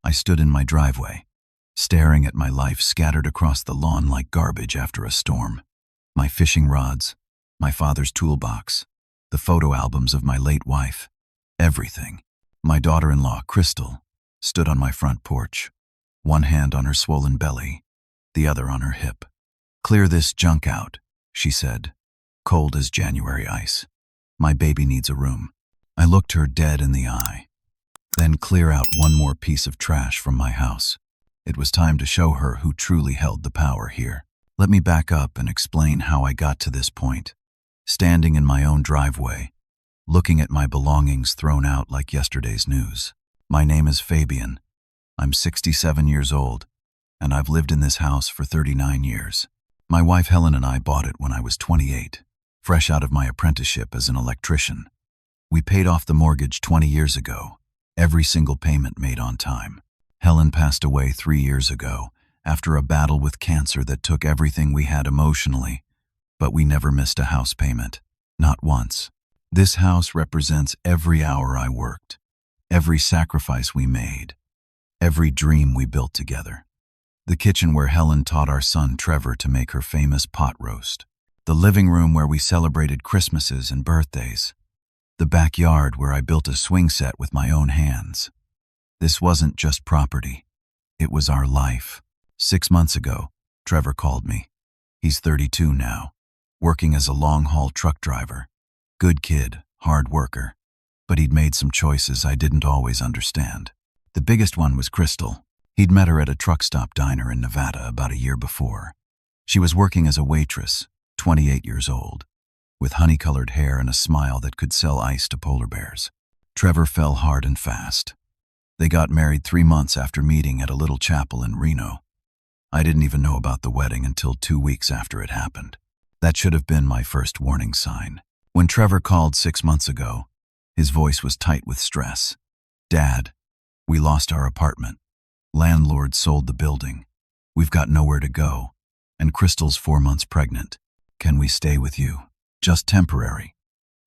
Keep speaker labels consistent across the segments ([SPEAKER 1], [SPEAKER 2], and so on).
[SPEAKER 1] I stood in my driveway, staring at my life scattered across the lawn like garbage after a storm. My fishing rods, my father's toolbox, the photo albums of my late wife, everything. My daughter-in-law, Crystal, stood on my front porch, one hand on her swollen belly, the other on her hip. "Clear this junk out," she said, cold as January ice. "My baby needs a room." I looked her dead in the eye. Then clear out one more piece of trash from my house. It was time to show her who truly held the power here. Let me back up and explain how I got to this point. Standing in my own driveway, looking at my belongings thrown out like yesterday's news. My name is Fabian. I'm 67 years old, and I've lived in this house for 39 years. My wife Helen and I bought it when I was 28, fresh out of my apprenticeship as an electrician. We paid off the mortgage 20 years ago, every single payment made on time. Helen passed away 3 years ago after a battle with cancer that took everything we had emotionally, but we never missed a house payment, not once. This house represents every hour I worked, every sacrifice we made, every dream we built together. The kitchen where Helen taught our son Trevor to make her famous pot roast. The living room where we celebrated Christmases and birthdays. The backyard where I built a swing set with my own hands. This wasn't just property. It was our life. 6 months ago, Trevor called me. He's 32 now, working as a long-haul truck driver. Good kid, hard worker. But he'd made some choices I didn't always understand. The biggest one was Crystal. He'd met her at a truck stop diner in Nevada about a year before. She was working as a waitress, 28 years old, with honey-colored hair and a smile that could sell ice to polar bears. Trevor fell hard and fast. They got married 3 months after meeting at a little chapel in Reno. I didn't even know about the wedding until 2 weeks after it happened. That should have been my first warning sign. When Trevor called 6 months ago, his voice was tight with stress. "Dad, we lost our apartment. Landlord sold the building. We've got nowhere to go, and Crystal's 4 months pregnant. Can we stay with you? Just temporary,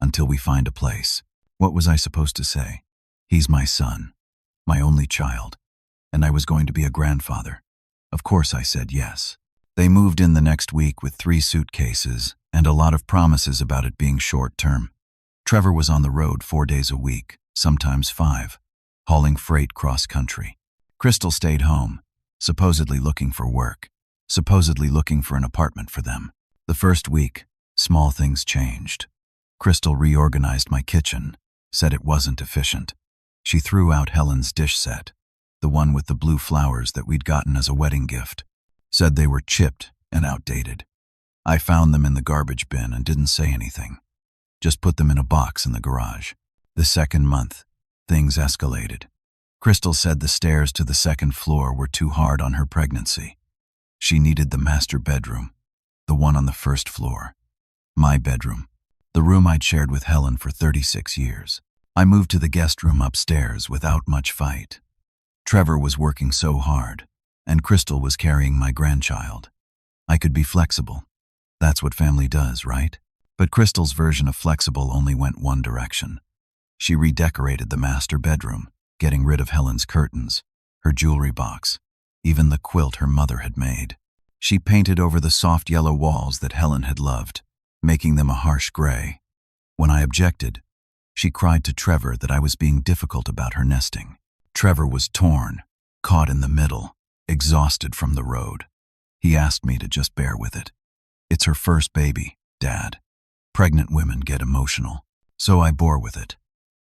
[SPEAKER 1] until we find a place." What was I supposed to say? He's my son, my only child, and I was going to be a grandfather. Of course I said yes. They moved in the next week with 3 suitcases and a lot of promises about it being short-term. Trevor was on the road 4 days a week, sometimes 5, hauling freight cross-country. Crystal stayed home, supposedly looking for work, supposedly looking for an apartment for them. The first week, small things changed. Crystal reorganized my kitchen, said it wasn't efficient. She threw out Helen's dish set, the one with the blue flowers that we'd gotten as a wedding gift, said they were chipped and outdated. I found them in the garbage bin and didn't say anything, just put them in a box in the garage. The second month, things escalated. Crystal said the stairs to the second floor were too hard on her pregnancy. She needed the master bedroom, the one on the first floor. My bedroom, the room I'd shared with Helen for 36 years. I moved to the guest room upstairs without much fight. Trevor was working so hard, and Crystal was carrying my grandchild. I could be flexible. That's what family does, right? But Crystal's version of flexible only went one direction. She redecorated the master bedroom, getting rid of Helen's curtains, her jewelry box, even the quilt her mother had made. She painted over the soft yellow walls that Helen had loved, making them a harsh gray. When I objected, she cried to Trevor that I was being difficult about her nesting. Trevor was torn, caught in the middle, exhausted from the road. He asked me to just bear with it. It's her first baby, Dad. Pregnant women get emotional. So I bore with it.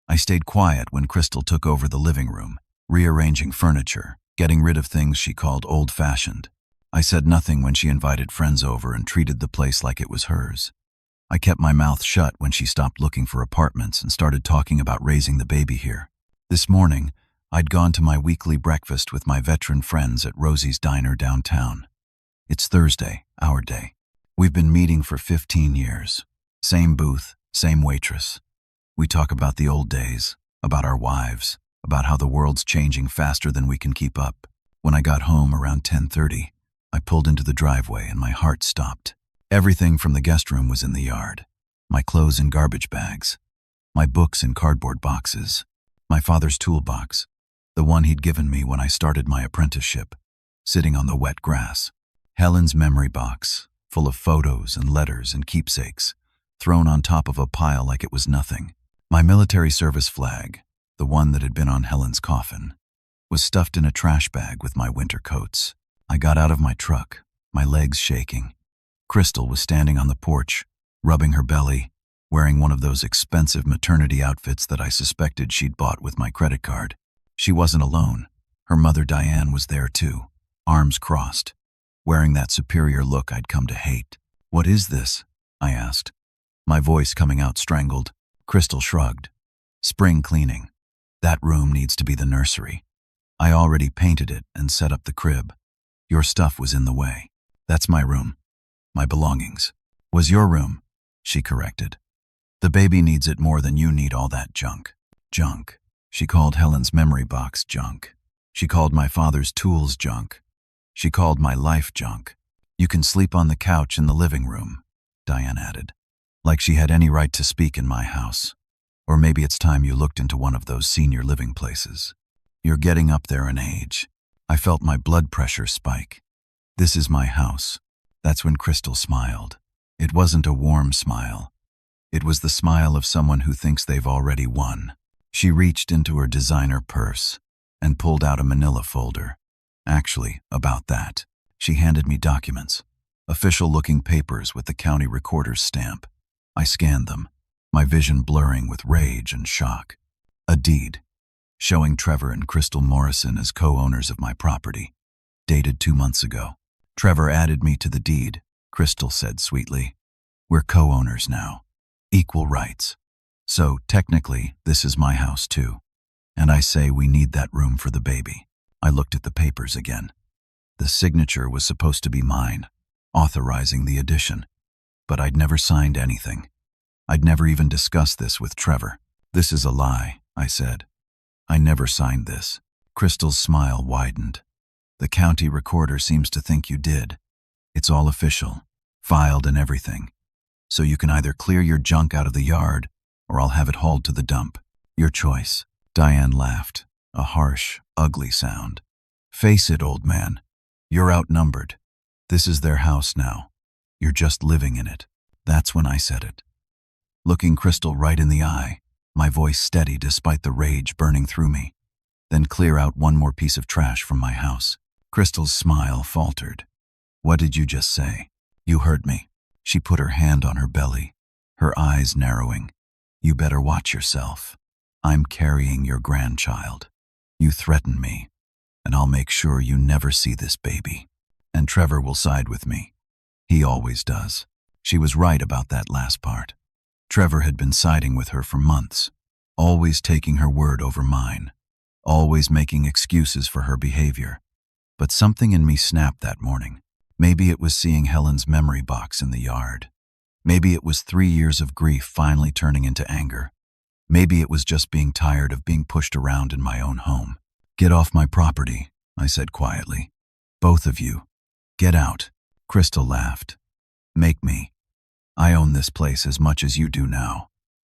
[SPEAKER 1] I stayed quiet when Crystal took over the living room, rearranging furniture, getting rid of things she called old-fashioned. I said nothing when she invited friends over and treated the place like it was hers. I kept my mouth shut when she stopped looking for apartments and started talking about raising the baby here. This morning, I'd gone to my weekly breakfast with my veteran friends at Rosie's Diner downtown. It's Thursday, our day. We've been meeting for 15 years. Same booth, same waitress. We talk about the old days, about our wives, about how the world's changing faster than we can keep up. When I got home around 10:30, I pulled into the driveway and my heart stopped. Everything from the guest room was in the yard. My clothes in garbage bags, my books in cardboard boxes, my father's toolbox, the one he'd given me when I started my apprenticeship, sitting on the wet grass. Helen's memory box, full of photos and letters and keepsakes, thrown on top of a pile like it was nothing. My military service flag, the one that had been on Helen's coffin, was stuffed in a trash bag with my winter coats. I got out of my truck, my legs shaking. Crystal was standing on the porch, rubbing her belly, wearing one of those expensive maternity outfits that I suspected she'd bought with my credit card. She wasn't alone. Her mother Diane was there too, arms crossed, wearing that superior look I'd come to hate. "What is this?" I asked, my voice coming out strangled. Crystal shrugged. "Spring cleaning. That room needs to be the nursery. I already painted it and set up the crib. Your stuff was in the way. That's my room. My belongings." "Was your room," she corrected. "The baby needs it more than you need all that junk." Junk. She called Helen's memory box junk. She called my father's tools junk. She called my life junk. "You can sleep on the couch in the living room," Diane added, like she had any right to speak in my house. "Or maybe it's time you looked into one of those senior living places. You're getting up there in age." I felt my blood pressure spike. "This is my house." That's when Crystal smiled. It wasn't a warm smile. It was the smile of someone who thinks they've already won. She reached into her designer purse and pulled out a manila folder. Actually, about that. She handed me documents, official-looking papers with the county recorder's stamp. I scanned them, my vision blurring with rage and shock. A deed, showing Trevor and Crystal Morrison as co-owners of my property, dated 2 months ago. "Trevor added me to the deed," Crystal said sweetly. "We're co-owners now. Equal rights. So, technically, this is my house too. And I say we need that room for the baby." I looked at the papers again. The signature was supposed to be mine, authorizing the addition. But I'd never signed anything. I'd never even discussed this with Trevor. "This is a lie," I said. "I never signed this." Crystal's smile widened. "The county recorder seems to think you did. It's all official, filed and everything. So you can either clear your junk out of the yard, or I'll have it hauled to the dump. Your choice." Diane laughed, a harsh, ugly sound. "Face it, old man. You're outnumbered. This is their house now. You're just living in it." That's when I said it. Looking Crystal right in the eye, my voice steady despite the rage burning through me. "Then clear out one more piece of trash from my house." Crystal's smile faltered. "What did you just say?" "You heard me." She put her hand on her belly, her eyes narrowing. "You better watch yourself. I'm carrying your grandchild. You threaten me, and I'll make sure you never see this baby. And Trevor will side with me. He always does." She was right about that last part. Trevor had been siding with her for months, always taking her word over mine, always making excuses for her behavior. But something in me snapped that morning. Maybe it was seeing Helen's memory box in the yard. Maybe it was 3 years of grief finally turning into anger. Maybe it was just being tired of being pushed around in my own home. "Get off my property," I said quietly. "Both of you. Get out." Crystal laughed. "Make me. I own this place as much as you do now.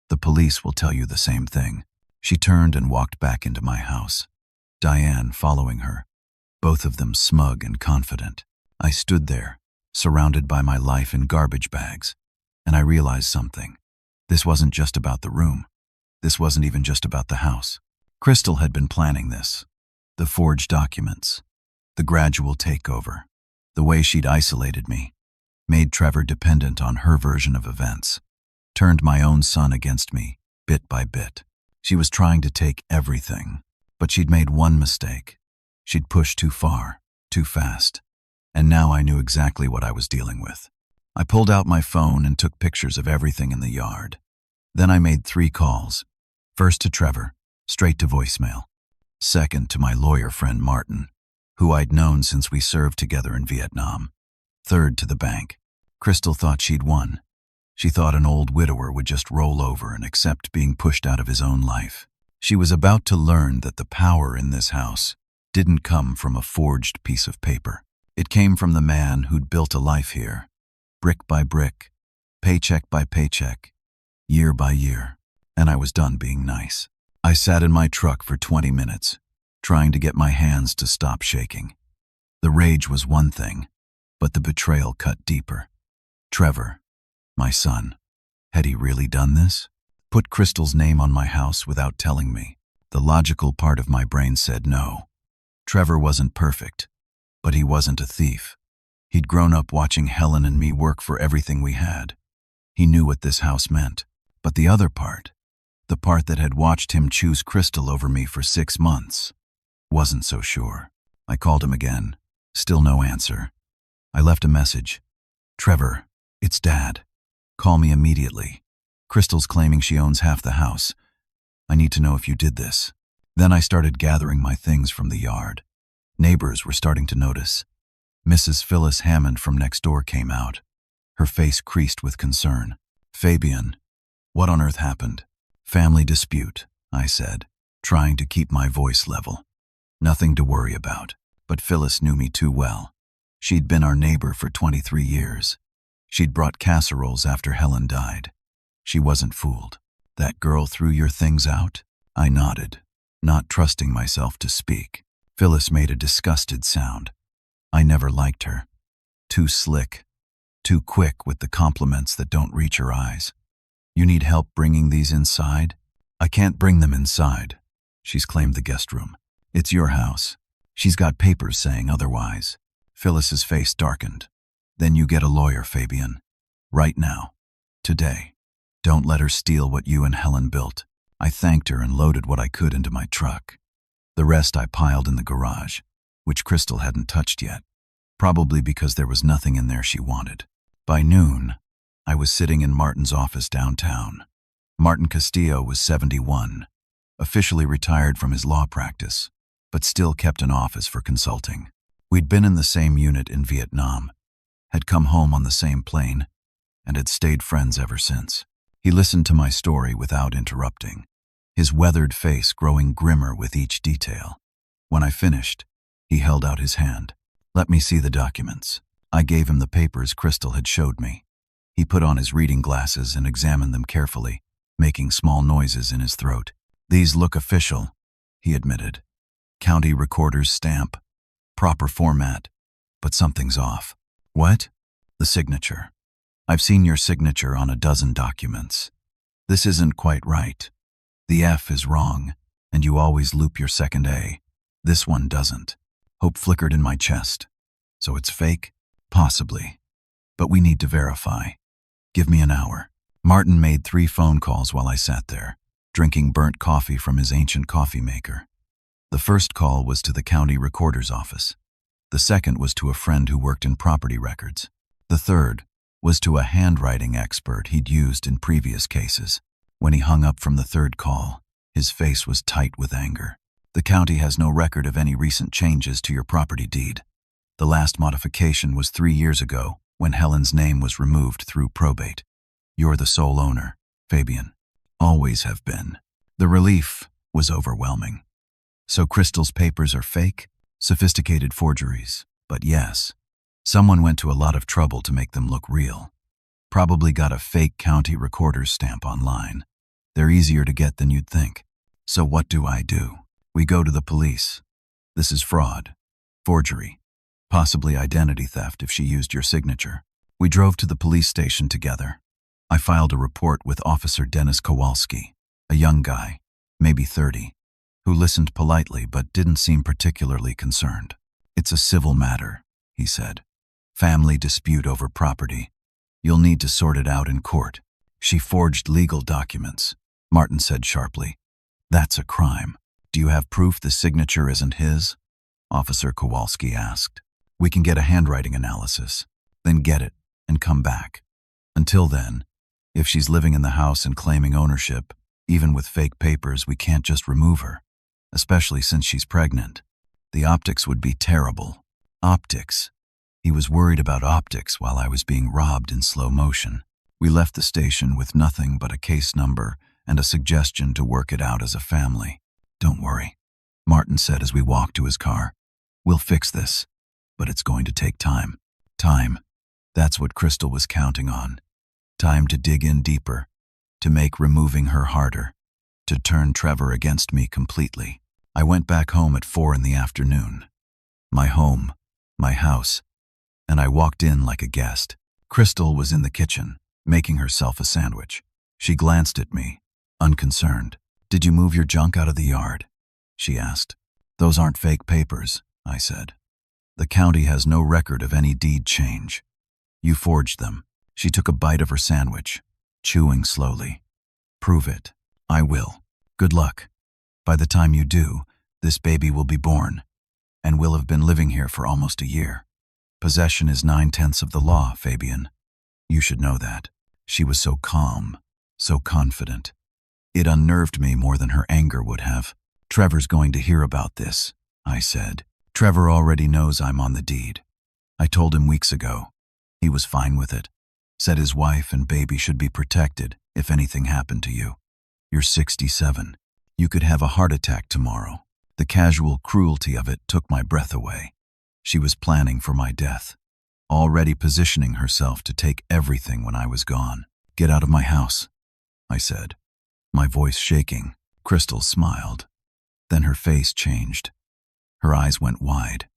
[SPEAKER 1] The police will tell you the same thing." She turned and walked back into my house, Diane following her, both of them smug and confident. I stood there, surrounded by my life in garbage bags, and I realized something. This wasn't just about the room. This wasn't even just about the house. Crystal had been planning this. The forged documents, the gradual takeover, the way she'd isolated me, made Trevor dependent on her version of events, turned my own son against me, bit by bit. She was trying to take everything, but she'd made one mistake. She'd pushed too far, too fast, and now I knew exactly what I was dealing with. I pulled out my phone and took pictures of everything in the yard. Then I made 3 calls. First to Trevor, straight to voicemail. Second to my lawyer friend Martin, who I'd known since we served together in Vietnam. Third to the bank. Crystal thought she'd won. She thought an old widower would just roll over and accept being pushed out of his own life. She was about to learn that the power in this house didn't come from a forged piece of paper. It came from the man who'd built a life here, brick by brick, paycheck by paycheck, year by year. And I was done being nice. I sat in my truck for 20 minutes, trying to get my hands to stop shaking. The rage was one thing, but the betrayal cut deeper. Trevor, my son, had he really done this? Put Crystal's name on my house without telling me. The logical part of my brain said no. Trevor wasn't perfect, but he wasn't a thief. He'd grown up watching Helen and me work for everything we had. He knew what this house meant. But the other part, the part that had watched him choose Crystal over me for 6 months, wasn't so sure. I called him again. Still no answer. I left a message. Trevor, it's Dad. Call me immediately. Crystal's claiming she owns half the house. I need to know if you did this. Then I started gathering my things from the yard. Neighbors were starting to notice. Mrs. Phyllis Hammond from next door came out. Her face creased with concern. Fabian, what on earth happened? Family dispute, I said, trying to keep my voice level. Nothing to worry about, but Phyllis knew me too well. She'd been our neighbor for 23 years. She'd brought casseroles after Helen died. She wasn't fooled. That girl threw your things out? I nodded, not trusting myself to speak. Phyllis made a disgusted sound. I never liked her. Too slick, too quick with the compliments that don't reach her eyes. You need help bringing these inside? I can't bring them inside. She's claimed the guest room. It's your house. She's got papers saying otherwise. Phyllis's face darkened. Then you get a lawyer, Fabian. Right now. Today. Don't let her steal what you and Helen built. I thanked her and loaded what I could into my truck. The rest I piled in the garage, which Crystal hadn't touched yet, probably because there was nothing in there she wanted. By noon, I was sitting in Martin's office downtown. Martin Castillo was 71, officially retired from his law practice, but still kept an office for consulting. We'd been in the same unit in Vietnam, had come home on the same plane, and had stayed friends ever since. He listened to my story without interrupting, his weathered face growing grimmer with each detail. When I finished, he held out his hand. Let me see the documents. I gave him the papers Crystal had showed me. He put on his reading glasses and examined them carefully, making small noises in his throat. These look official, he admitted. County recorder's stamp, proper format, but something's off. What? The signature. I've seen your signature on a dozen documents. This isn't quite right. The F is wrong, and you always loop your second A. This one doesn't. Hope flickered in my chest. So it's fake? Possibly. But we need to verify. Give me an hour. Martin made 3 phone calls while I sat there, drinking burnt coffee from his ancient coffee maker. The first call was to the county recorder's office. The second was to a friend who worked in property records. The third was to a handwriting expert he'd used in previous cases. When he hung up from the third call, his face was tight with anger. The county has no record of any recent changes to your property deed. The last modification was 3 years ago, when Helen's name was removed through probate. You're the sole owner, Fabian. Always have been. The relief was overwhelming. So Crystal's papers are fake? Sophisticated forgeries. But yes, someone went to a lot of trouble to make them look real. Probably got a fake county recorder's stamp online. They're easier to get than you'd think. So what do? We go to the police. This is fraud, forgery, possibly identity theft if she used your signature. We drove to the police station together. I filed a report with Officer Dennis Kowalski, a young guy, maybe 30, who listened politely but didn't seem particularly concerned. It's a civil matter, he said. Family dispute over property. You'll need to sort it out in court. She forged legal documents, Martin said sharply. That's a crime. Do you have proof the signature isn't his? Officer Kowalski asked. We can get a handwriting analysis, then get it and come back. Until then, if she's living in the house and claiming ownership, even with fake papers, we can't just remove her, especially since she's pregnant. The optics would be terrible. Optics. He was worried about optics while I was being robbed in slow motion. We left the station with nothing but a case number and a suggestion to work it out as a family. Don't worry, Martin said as we walked to his car. We'll fix this, but it's going to take time. Time. That's what Crystal was counting on. Time to dig in deeper, to make removing her harder, to turn Trevor against me completely. I went back home at 4 in the afternoon. My home, my house, and I walked in like a guest. Crystal was in the kitchen, making herself a sandwich. She glanced at me, unconcerned. "Did you move your junk out of the yard?" she asked. "Those aren't fake papers," I said. "The county has no record of any deed change. You forged them." She took a bite of her sandwich, chewing slowly. "Prove it." "I will. Good luck. By the time you do, this baby will be born, and will have been living here for almost a year. Possession is 9/10 of the law, Fabian. You should know that." She was so calm, so confident. It unnerved me more than her anger would have. "Trevor's going to hear about this," I said. "Trevor already knows I'm on the deed. I told him weeks ago. He was fine with it. Said his wife and baby should be protected if anything happened to you. You're 67. You could have a heart attack tomorrow." The casual cruelty of it took my breath away. She was planning for my death, already positioning herself to take everything when I was gone. "Get out of my house," I said, my voice shaking. Crystal smiled. Then her face changed. Her eyes went wide.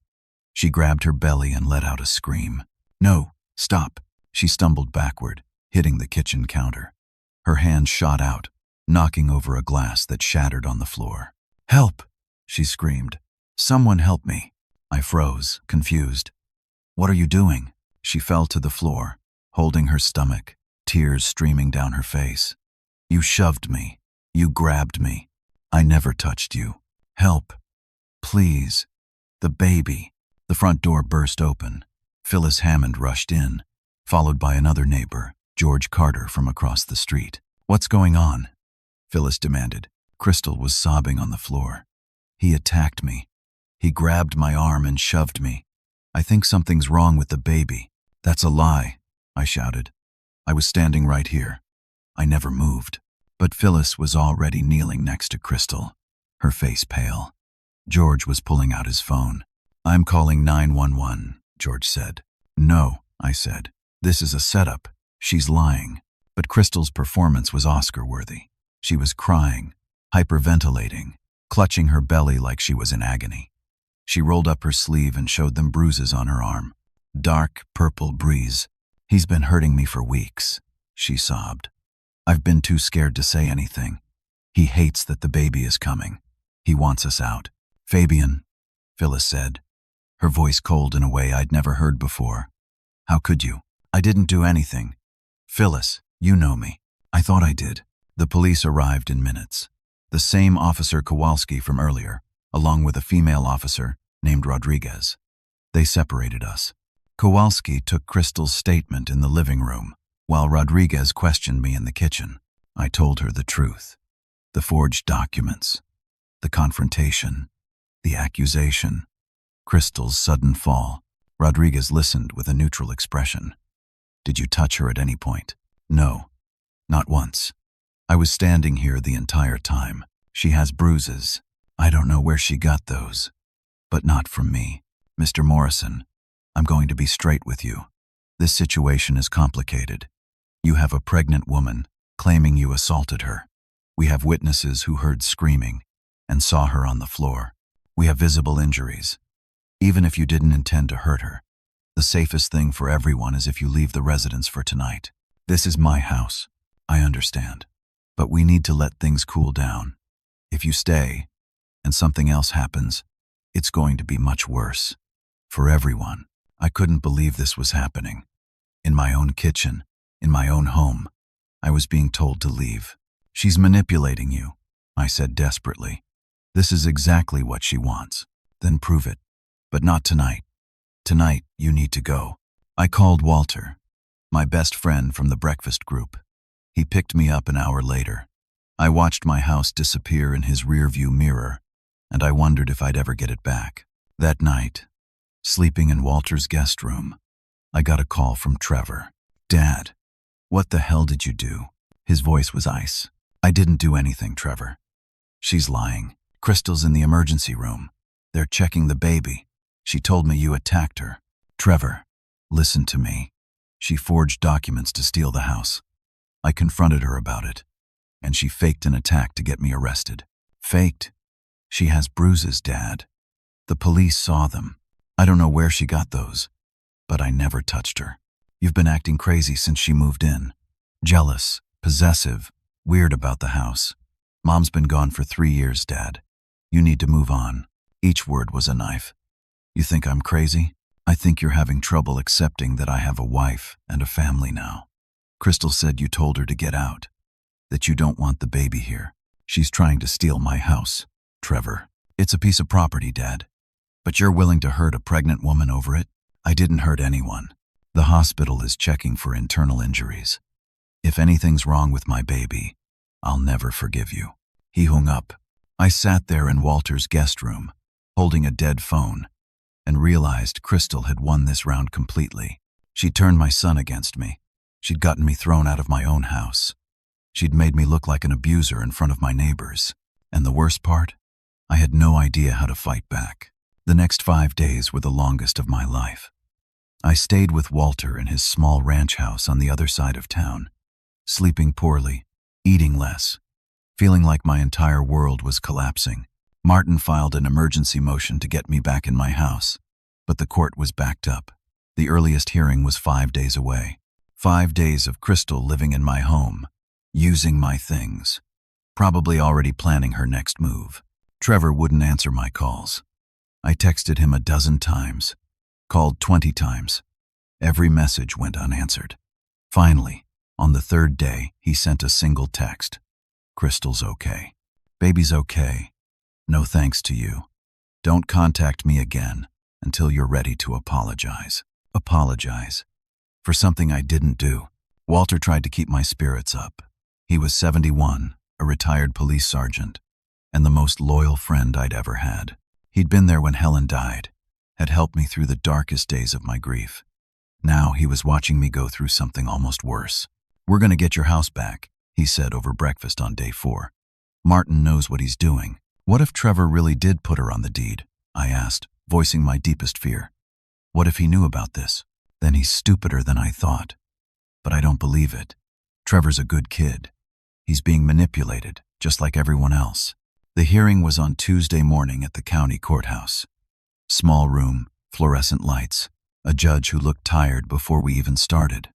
[SPEAKER 1] She grabbed her belly and let out a scream. "No, stop." She stumbled backward, hitting the kitchen counter. Her hand shot out, knocking over a glass that shattered on the floor. "Help!" she screamed. "Someone help me." I froze, confused. "What are you doing?" She fell to the floor, holding her stomach, tears streaming down her face. "You shoved me. You grabbed me. I never touched you. Help. Please. The baby." The front door burst open. Phyllis Hammond rushed in, followed by another neighbor, George Carter, from across the street. "What's going on?" Phyllis demanded. Crystal was sobbing on the floor. "He attacked me. He grabbed my arm and shoved me. I think something's wrong with the baby." "That's a lie," I shouted. "I was standing right here. I never moved." But Phyllis was already kneeling next to Crystal, her face pale. George was pulling out his phone. "I'm calling 911, George said. "No," I said. "This is a setup. She's lying." But Crystal's performance was Oscar-worthy. She was crying, hyperventilating, clutching her belly like she was in agony. She rolled up her sleeve and showed them bruises on her arm. Dark purple bruise. "He's been hurting me for weeks," she sobbed. "I've been too scared to say anything. He hates that the baby is coming. He wants us out." "Fabian," Phyllis said, her voice cold in a way I'd never heard before. "How could you? I didn't do anything." "Phyllis, you know me." "I thought I did." The police arrived in minutes. The same Officer Kowalski from earlier, along with a female officer named Rodriguez. They separated us. Kowalski took Crystal's statement in the living room, while Rodriguez questioned me in the kitchen. I told her the truth. The forged documents, the confrontation, the accusation, Crystal's sudden fall. Rodriguez listened with a neutral expression. "Did you touch her at any point?" "No, not once. I was standing here the entire time. She has bruises. I don't know where she got those. But not from me. Mr. Morrison, I'm going to be straight with you. This situation is complicated. You have a pregnant woman claiming you assaulted her. We have witnesses who heard screaming and saw her on the floor. We have visible injuries. Even if you didn't intend to hurt her, the safest thing for everyone is if you leave the residence for tonight. This is my house. I understand. But we need to let things cool down. If you stay, and something else happens, it's going to be much worse. For everyone." I couldn't believe this was happening. In my own kitchen, in my own home, I was being told to leave. "She's manipulating you," I said desperately. "This is exactly what she wants. Then prove it. But not tonight. Tonight, you need to go." I called Walter, my best friend from the breakfast group. He picked me up an hour later. I watched my house disappear in his rearview mirror, and I wondered if I'd ever get it back. That night, sleeping in Walter's guest room, I got a call from Trevor. "Dad, what the hell did you do?" His voice was ice. "I didn't do anything, Trevor. She's lying. Crystal's in the emergency room. They're checking the baby. She told me you attacked her." "Trevor, listen to me. She forged documents to steal the house. I confronted her about it, and she faked an attack to get me arrested." "Faked? She has bruises, Dad. The police saw them. I don't know where she got those, but I never touched her. You've been acting crazy since she moved in. Jealous, possessive, weird about the house. Mom's been gone for 3 years, Dad. You need to move on. Each word was a knife. You think I'm crazy? I think you're having trouble accepting that I have a wife and a family now. Crystal said you told her to get out, that you don't want the baby here. She's trying to steal my house. Trevor, it's a piece of property, Dad. But you're willing to hurt a pregnant woman over it? I didn't hurt anyone. The hospital is checking for internal injuries. If anything's wrong with my baby, I'll never forgive you. He hung up. I sat there in Walter's guest room, holding a dead phone, and realized Crystal had won this round completely. She'd turned my son against me. She'd gotten me thrown out of my own house. She'd made me look like an abuser in front of my neighbors. And the worst part? I had no idea how to fight back. The next 5 days were the longest of my life. I stayed with Walter in his small ranch house on the other side of town, sleeping poorly, eating less, feeling like my entire world was collapsing. Martin filed an emergency motion to get me back in my house, but the court was backed up. The earliest hearing was 5 days away. 5 days of Crystal living in my home, using my things, probably already planning her next move. Trevor wouldn't answer my calls. I texted him a dozen times, called 20 times. Every message went unanswered. Finally, on the 3rd day, he sent a single text. Crystal's okay. Baby's okay. No thanks to you. Don't contact me again until you're ready to apologize. Apologize? For something I didn't do. Walter tried to keep my spirits up. He was 71, a retired police sergeant, and the most loyal friend I'd ever had. He'd been there when Helen died, had helped me through the darkest days of my grief. Now he was watching me go through something almost worse. We're going to get your house back, he said over breakfast on day 4. Martin knows what he's doing. What if Trevor really did put her on the deed? I asked, voicing my deepest fear. What if he knew about this? Then he's stupider than I thought. But I don't believe it. Trevor's a good kid. He's being manipulated, just like everyone else. The hearing was on Tuesday morning at the county courthouse. Small room, fluorescent lights, a judge who looked tired before we even started.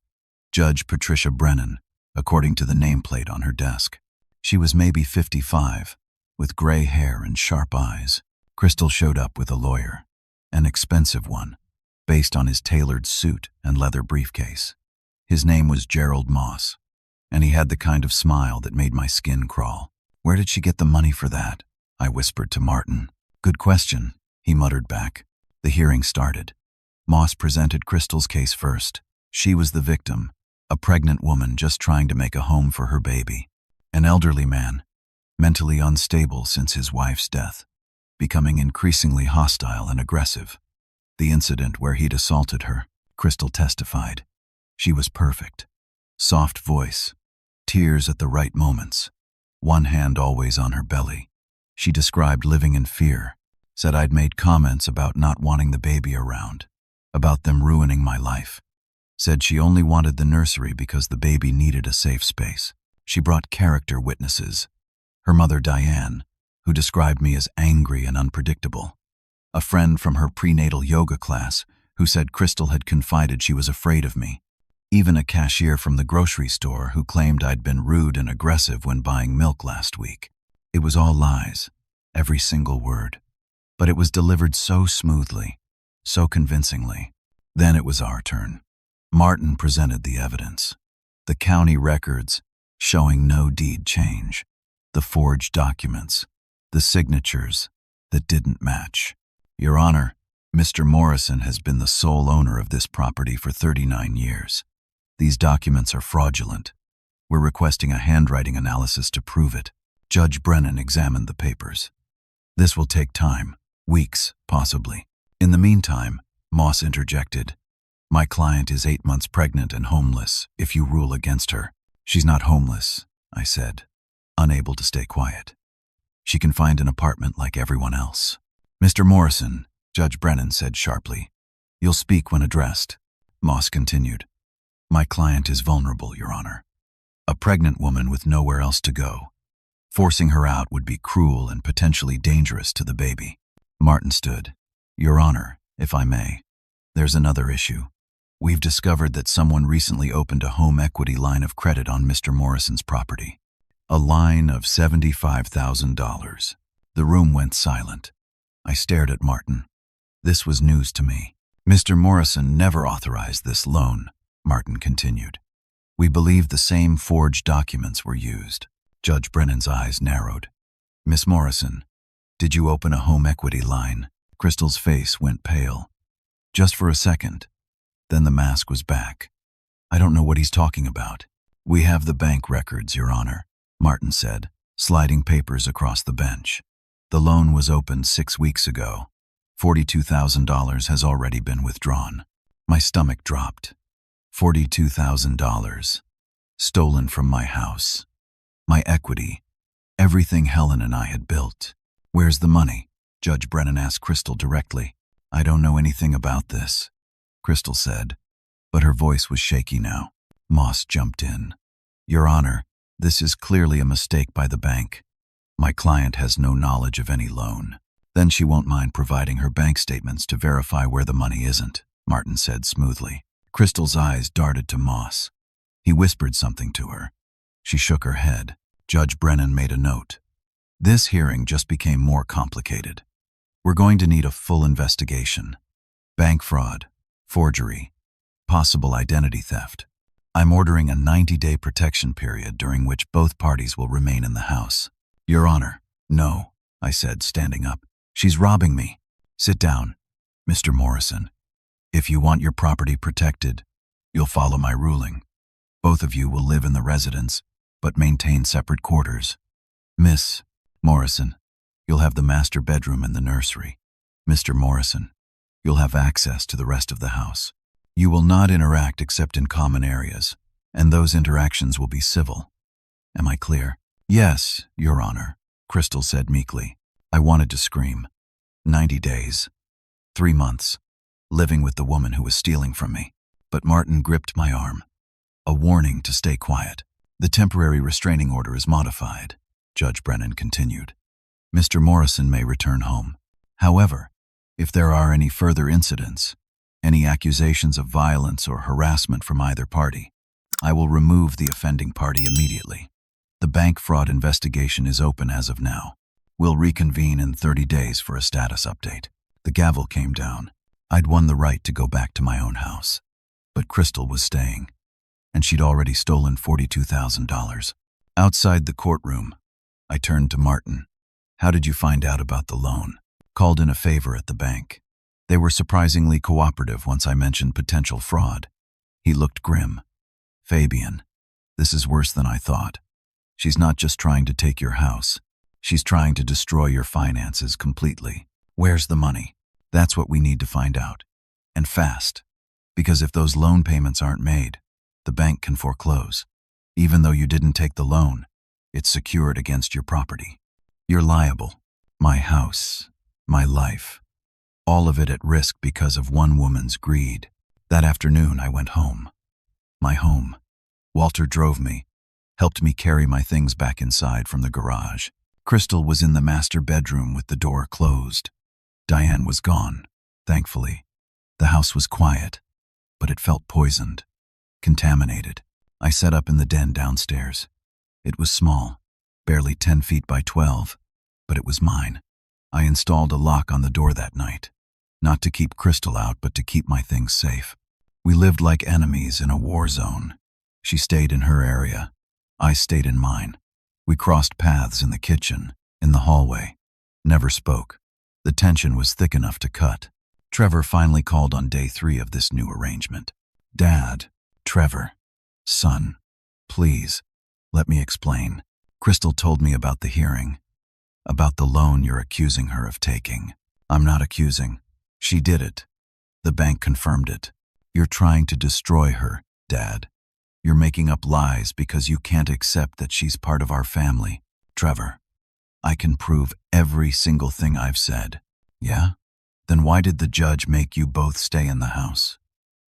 [SPEAKER 1] Judge Patricia Brennan, according to the nameplate on her desk. She was maybe 55, with gray hair and sharp eyes. Crystal showed up with a lawyer, an expensive one, based on his tailored suit and leather briefcase. His name was Gerald Moss, and he had the kind of smile that made my skin crawl. Where did she get the money for that? I whispered to Martin. Good question, he muttered back. The hearing started. Moss presented Crystal's case first. She was the victim, a pregnant woman just trying to make a home for her baby. An elderly man, mentally unstable since his wife's death, becoming increasingly hostile and aggressive. The incident where he'd assaulted her, Crystal testified. She was perfect. Soft voice, tears at the right moments, one hand always on her belly. She described living in fear, said I'd made comments about not wanting the baby around, about them ruining my life. Said she only wanted the nursery because the baby needed a safe space. She brought character witnesses. Her mother Diane, who described me as angry and unpredictable. A friend from her prenatal yoga class who said Crystal had confided she was afraid of me. Even a cashier from the grocery store who claimed I'd been rude and aggressive when buying milk last week. It was all lies, every single word. But it was delivered so smoothly, so convincingly. Then it was our turn. Martin presented the evidence. The county records showing no deed change. The forged documents. The signatures that didn't match. Your Honor, Mr. Morrison has been the sole owner of this property for 39 years. These documents are fraudulent. We're requesting a handwriting analysis to prove it. Judge Brennan examined the papers. This will take time, weeks, possibly. In the meantime, Moss interjected. My client is 8 months pregnant and homeless, if you rule against her. She's not homeless, I said, unable to stay quiet. She can find an apartment like everyone else. Mr. Morrison, Judge Brennan said sharply. You'll speak when addressed. Moss continued. My client is vulnerable, Your Honor. A pregnant woman with nowhere else to go. Forcing her out would be cruel and potentially dangerous to the baby. Martin stood. Your Honor, if I may, there's another issue. We've discovered that someone recently opened a home equity line of credit on Mr. Morrison's property. A line of $75,000. The room went silent. I stared at Martin. This was news to me. Mr. Morrison never authorized this loan, Martin continued. We believe the same forged documents were used. Judge Brennan's eyes narrowed. Miss Morrison, did you open a home equity line? Crystal's face went pale. Just for a second. Then the mask was back. I don't know what he's talking about. We have the bank records, Your Honor, Martin said, sliding papers across the bench. The loan was opened 6 weeks ago. $42,000 has already been withdrawn. My stomach dropped. $42,000. Stolen from my house. My equity. Everything Helen and I had built. Where's the money? Judge Brennan asked Crystal directly. I don't know anything about this, Crystal said, but her voice was shaky now. Moss jumped in. Your Honor, this is clearly a mistake by the bank. My client has no knowledge of any loan. Then she won't mind providing her bank statements to verify where the money isn't, Martin said smoothly. Crystal's eyes darted to Moss. He whispered something to her. She shook her head. Judge Brennan made a note. This hearing just became more complicated. We're going to need a full investigation. Bank fraud, forgery, possible identity theft. I'm ordering a 90-day protection period during which both parties will remain in the house. Your Honor, no, I said, standing up. She's robbing me. Sit down, Mr. Morrison. If you want your property protected, you'll follow my ruling. Both of you will live in the residence, but maintain separate quarters. Miss Morrison, you'll have the master bedroom and the nursery. Mr. Morrison, you'll have access to the rest of the house. You will not interact except in common areas, and those interactions will be civil. Am I clear? Yes, Your Honor, Crystal said meekly. I wanted to scream. 90 days. 3 months. Living with the woman who was stealing from me. But Martin gripped my arm. A warning to stay quiet. The temporary restraining order is modified, Judge Brennan continued. Mr. Morrison may return home. However, if there are any further incidents, any accusations of violence or harassment from either party, I will remove the offending party immediately. The bank fraud investigation is open as of now. We'll reconvene in 30 days for a status update. The gavel came down. I'd won the right to go back to my own house. But Crystal was staying, and she'd already stolen $42,000. Outside the courtroom, I turned to Martin. How did you find out about the loan? Called in a favor at the bank. They were surprisingly cooperative once I mentioned potential fraud. He looked grim. Fabian, this is worse than I thought. She's not just trying to take your house. She's trying to destroy your finances completely. Where's the money? That's what we need to find out. And fast. Because if those loan payments aren't made, the bank can foreclose. Even though you didn't take the loan, it's secured against your property. You're liable. My house, my life, all of it at risk because of one woman's greed. That afternoon, I went home. My home. Walter drove me, helped me carry my things back inside from the garage. Crystal was in the master bedroom with the door closed. Diane was gone, thankfully. The house was quiet, but it felt poisoned, contaminated. I set up in the den downstairs. It was small, barely 10 feet by 12, but it was mine. I installed a lock on the door that night, not to keep Crystal out, but to keep my things safe. We lived like enemies in a war zone. She stayed in her area. I stayed in mine. We crossed paths in the kitchen, in the hallway. Never spoke. The tension was thick enough to cut. Trevor finally called on day 3 of this new arrangement. Dad, Trevor, son, please, let me explain. Crystal told me about the hearing, about the loan you're accusing her of taking. I'm not accusing. She did it. The bank confirmed it. You're trying to destroy her, Dad. You're making up lies because you can't accept that she's part of our family. Trevor, I can prove every single thing I've said. Yeah? Then why did the judge make you both stay in the house?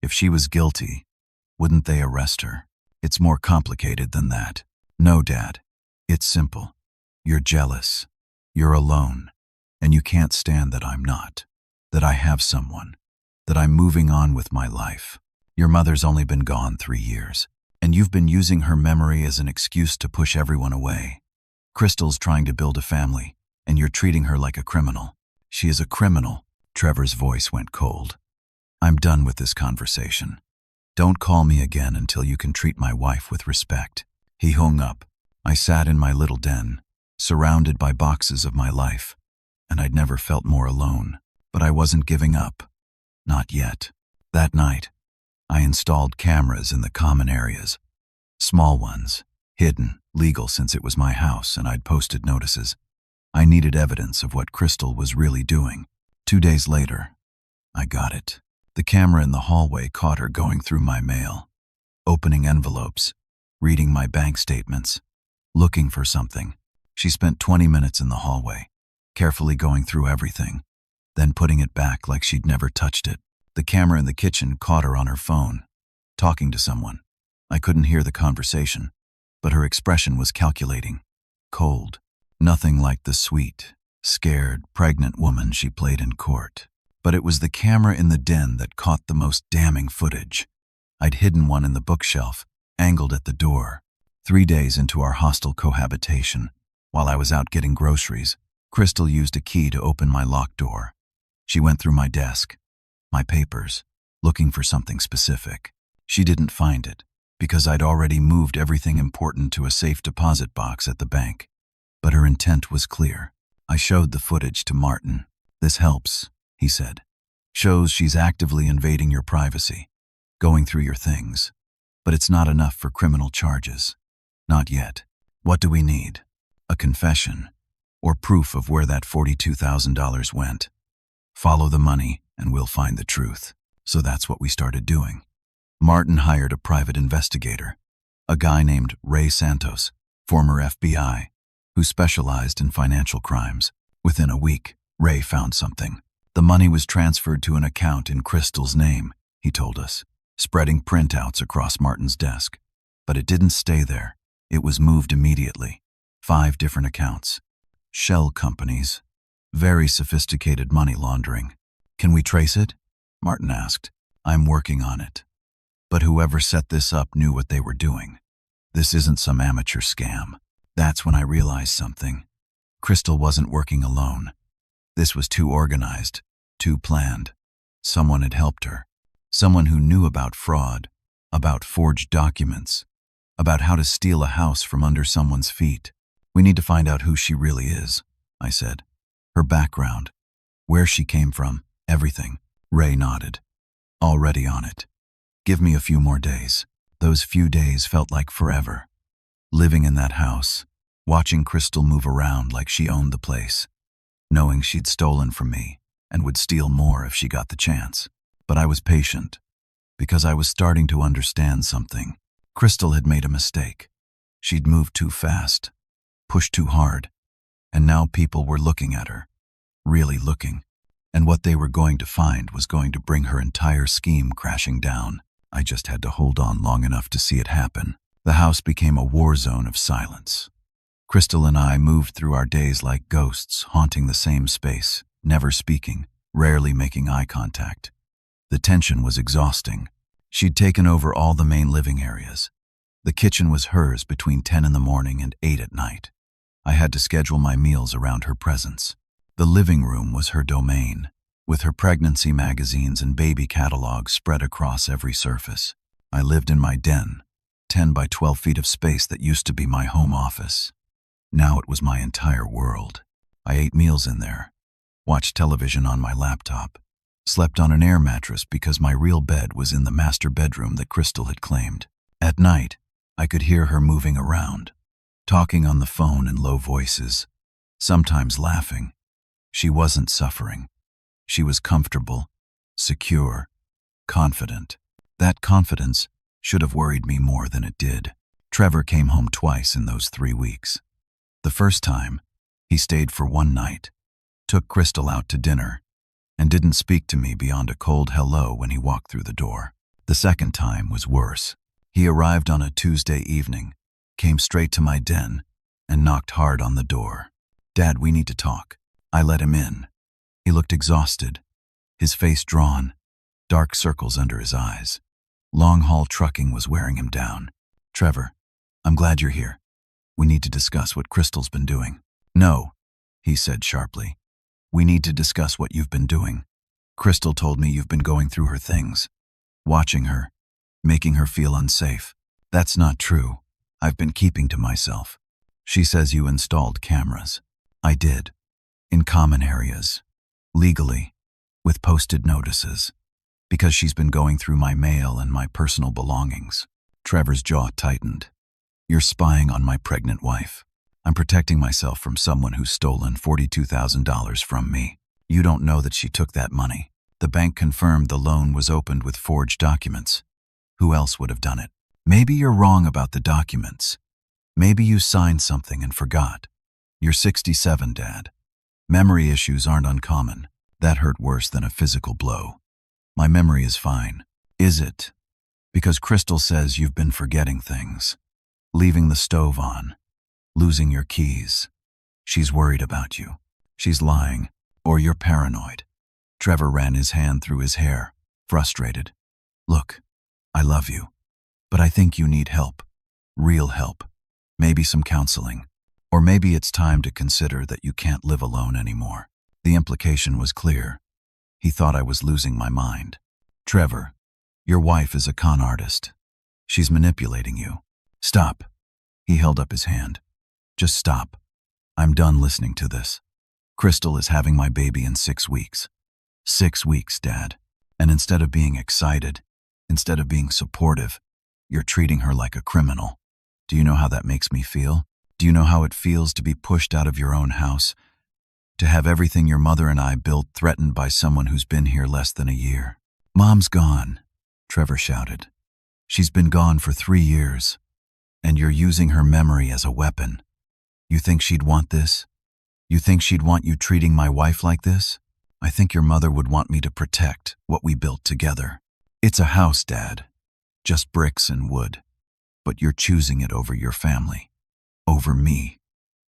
[SPEAKER 1] If she was guilty, wouldn't they arrest her? It's more complicated than that. No, Dad. It's simple. You're jealous. You're alone. And you can't stand that I'm not. That I have someone. That I'm moving on with my life. Your mother's only been gone 3 years. And you've been using her memory as an excuse to push everyone away. Crystal's trying to build a family, and you're treating her like a criminal. She is a criminal. Trevor's voice went cold. I'm done with this conversation. Don't call me again until you can treat my wife with respect. He hung up. I sat in my little den, surrounded by boxes of my life, and I'd never felt more alone. But I wasn't giving up. Not yet. That night, I installed cameras in the common areas. Small ones, hidden, legal since it was my house and I'd posted notices. I needed evidence of what Crystal was really doing. 2 days later, I got it. The camera in the hallway caught her going through my mail, opening envelopes, reading my bank statements, looking for something. She spent 20 minutes in the hallway, carefully going through everything, then putting it back like she'd never touched it. The camera in the kitchen caught her on her phone, talking to someone. I couldn't hear the conversation, but her expression was calculating, cold, nothing like the sweet, scared, pregnant woman she played in court. But it was the camera in the den that caught the most damning footage. I'd hidden one in the bookshelf, angled at the door. 3 days into our hostile cohabitation, while I was out getting groceries, Crystal used a key to open my locked door. She went through my desk, my papers, looking for something specific. She didn't find it, because I'd already moved everything important to a safe deposit box at the bank. But her intent was clear. I showed the footage to Martin. This helps, he said. Shows she's actively invading your privacy, going through your things. But it's not enough for criminal charges. Not yet. What do we need? A confession, or proof of where that $42,000 went. Follow the money, and we'll find the truth. So that's what we started doing. Martin hired a private investigator, a guy named Ray Santos, former FBI, who specialized in financial crimes. Within a week, Ray found something. The money was transferred to an account in Crystal's name, he told us, spreading printouts across Martin's desk. But it didn't stay there. It was moved immediately. 5 different accounts. Shell companies. Very sophisticated money laundering. Can we trace it? Martin asked. I'm working on it. But whoever set this up knew what they were doing. This isn't some amateur scam. That's when I realized something. Crystal wasn't working alone. This was too organized, too planned. Someone had helped her. Someone who knew about fraud, about forged documents, about how to steal a house from under someone's feet. We need to find out who she really is, I said. Her background, where she came from, everything. Ray nodded. Already on it. Give me a few more days. Those few days felt like forever. Living in that house, watching Crystal move around like she owned the place, knowing she'd stolen from me and would steal more if she got the chance. But I was patient, because I was starting to understand something. Crystal had made a mistake. She'd moved too fast, pushed too hard, and now people were looking at her, really looking. And what they were going to find was going to bring her entire scheme crashing down. I just had to hold on long enough to see it happen. The house became a war zone of silence. Crystal and I moved through our days like ghosts, haunting the same space, never speaking, rarely making eye contact. The tension was exhausting. She'd taken over all the main living areas. The kitchen was hers between 10 in the morning and 8 at night. I had to schedule my meals around her presence. The living room was her domain, with her pregnancy magazines and baby catalogs spread across every surface. I lived in my den, 10 by 12 feet of space that used to be my home office. Now it was my entire world. I ate meals in there, watched television on my laptop, slept on an air mattress because my real bed was in the master bedroom that Crystal had claimed. At night, I could hear her moving around, talking on the phone in low voices, sometimes laughing. She wasn't suffering. She was comfortable, secure, confident. That confidence should have worried me more than it did. Trevor came home twice in those 3 weeks. The first time, he stayed for one night, took Crystal out to dinner, and didn't speak to me beyond a cold hello when he walked through the door. The second time was worse. He arrived on a Tuesday evening, came straight to my den, and knocked hard on the door. "Dad, we need to talk." I let him in. He looked exhausted, his face drawn, dark circles under his eyes. Long-haul trucking was wearing him down. "Trevor, I'm glad you're here. We need to discuss what Crystal's been doing." "No," he said sharply. "We need to discuss what you've been doing. Crystal told me you've been going through her things, watching her, making her feel unsafe." "That's not true. I've been keeping to myself." "She says you installed cameras." "I did. In common areas. Legally. With posted notices. Because she's been going through my mail and my personal belongings." Trevor's jaw tightened. "You're spying on my pregnant wife. I'm protecting myself from someone who's stolen $42,000 from me. You don't know that she took that money. The bank confirmed the loan was opened with forged documents. Who else would have done it? Maybe you're wrong about the documents. Maybe you signed something and forgot. You're 67, Dad. Memory issues aren't uncommon. That hurt worse than a physical blow. My memory is fine." "Is it? Because Crystal says you've been forgetting things. Leaving the stove on. Losing your keys. She's worried about you. She's lying. Or you're paranoid." Trevor ran his hand through his hair, frustrated. "Look, I love you. But I think you need help. Real help. Maybe some counseling. Or maybe it's time to consider that you can't live alone anymore." The implication was clear. He thought I was losing my mind. "Trevor, your wife is a con artist. She's manipulating you. Stop." He held up his hand. "Just stop. I'm done listening to this. Crystal is having my baby in 6 weeks. 6 weeks, Dad. And instead of being excited, instead of being supportive, you're treating her like a criminal. Do you know how that makes me feel? Do you know how it feels to be pushed out of your own house? To have everything your mother and I built threatened by someone who's been here less than a year?" "Mom's gone," Trevor shouted. "She's been gone for 3 years. And you're using her memory as a weapon. You think she'd want this? You think she'd want you treating my wife like this? I think your mother would want me to protect what we built together. It's a house, Dad. Just bricks and wood. But you're choosing it over your family. Over me.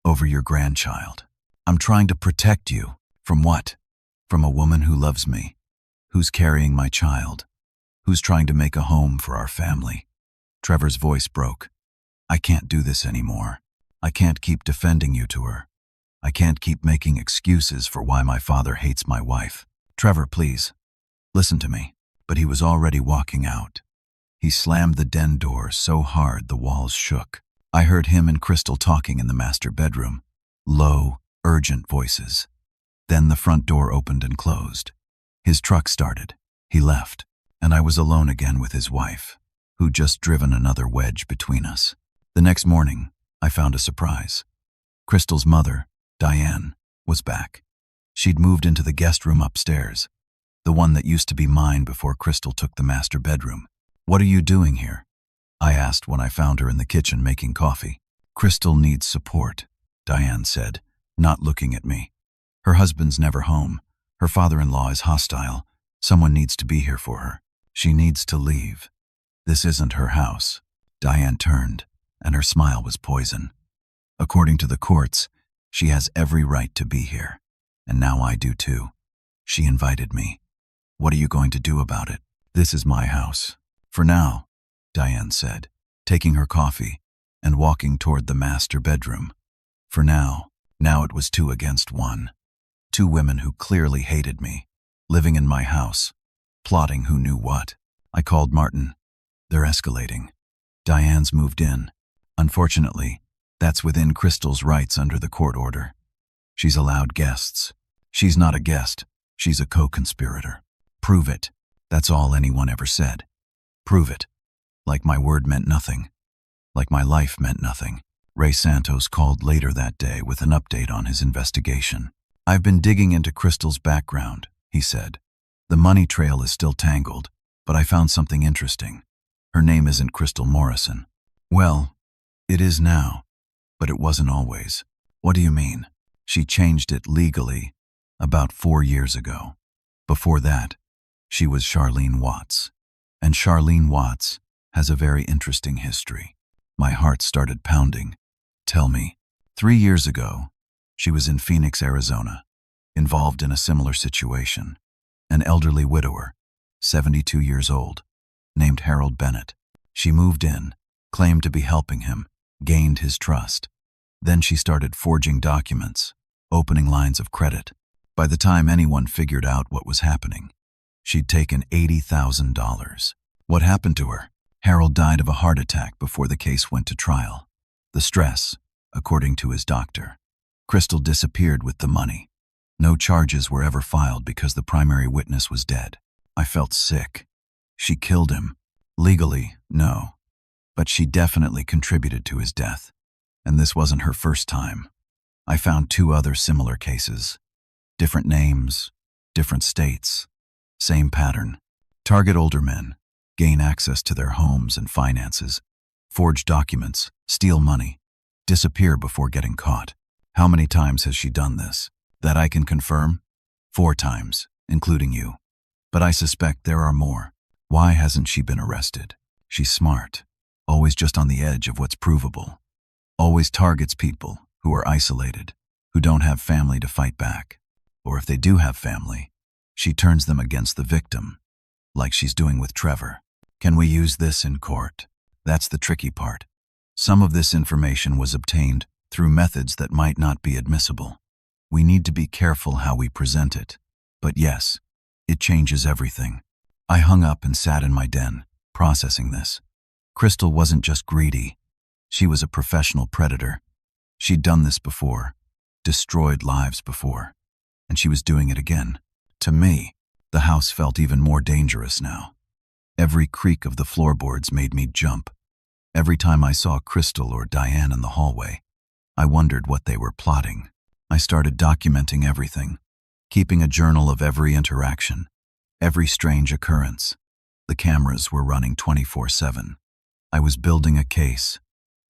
[SPEAKER 1] Over your grandchild. I'm trying to protect you. From what? From a woman who loves me. Who's carrying my child. Who's trying to make a home for our family." Trevor's voice broke. "I can't do this anymore. I can't keep defending you to her. I can't keep making excuses for why my father hates my wife. Trevor, please. Listen to me." But he was already walking out. He slammed the den door so hard the walls shook. I heard him and Crystal talking in the master bedroom. Low, urgent voices. Then the front door opened and closed. His truck started. He left, and I was alone again with his wife, who'd just driven another wedge between us. The next morning, I found a surprise. Crystal's mother, Diane, was back. She'd moved into the guest room upstairs, the one that used to be mine before Crystal took the master bedroom. "What are you doing here?" I asked when I found her in the kitchen making coffee. "Crystal needs support," Diane said, not looking at me. "Her husband's never home. Her father-in-law is hostile. Someone needs to be here for her. She needs to leave. This isn't her house." Diane turned, and her smile was poison. "According to the courts, she has every right to be here. And now I do too. She invited me. What are you going to do about it? This is my house. For now," Diane said, taking her coffee and walking toward the master bedroom. For now it was 2 against 1. 2 women who clearly hated me, living in my house, plotting who knew what. I called Martin. "They're escalating. Diane's moved in. Unfortunately, that's within Crystal's rights under the court order. She's allowed guests. She's not a guest. She's a co-conspirator. Prove it." That's all anyone ever said. Prove it. Like my word meant nothing. Like my life meant nothing. Ray Santos called later that day with an update on his investigation. "I've been digging into Crystal's background," he said. "The money trail is still tangled, but I found something interesting. Her name isn't Crystal Morrison." "Well, it is now, but it wasn't always." "What do you mean?" "She changed it legally about 4 years ago. Before that, she was Charlene Watts. And Charlene Watts has a very interesting history." My heart started pounding. "Tell me." 3 years ago, she was in Phoenix, Arizona, involved in a similar situation. An elderly widower, 72 years old, named Harold Bennett. She moved in, claimed to be helping him, gained his trust. Then she started forging documents, opening lines of credit. By the time anyone figured out what was happening, she'd taken $80,000. What happened to her? Harold died of a heart attack before the case went to trial. The stress, according to his doctor. Crystal disappeared with the money. No charges were ever filed because the primary witness was dead. I felt sick. She killed him. Legally, no. But she definitely contributed to his death. And this wasn't her first time. I found 2 other similar cases. Different names, different states. Same pattern. Target older men, gain access to their homes and finances, forge documents, steal money, disappear before getting caught. How many times has she done this? That I can confirm? 4 times, including you. But I suspect there are more. Why hasn't she been arrested? She's smart, always just on the edge of what's provable. Always targets people who are isolated, who don't have family to fight back. Or if they do have family, she turns them against the victim, like she's doing with Trevor. Can we use this in court? That's the tricky part. Some of this information was obtained through methods that might not be admissible. We need to be careful how we present it. But yes, it changes everything. I hung up and sat in my den, processing this. Crystal wasn't just greedy. She was a professional predator. She'd done this before, destroyed lives before, and she was doing it again. To me, the house felt even more dangerous now. Every creak of the floorboards made me jump. Every time I saw Crystal or Diane in the hallway, I wondered what they were plotting. I started documenting everything, keeping a journal of every interaction, every strange occurrence. The cameras were running 24/7. I was building a case,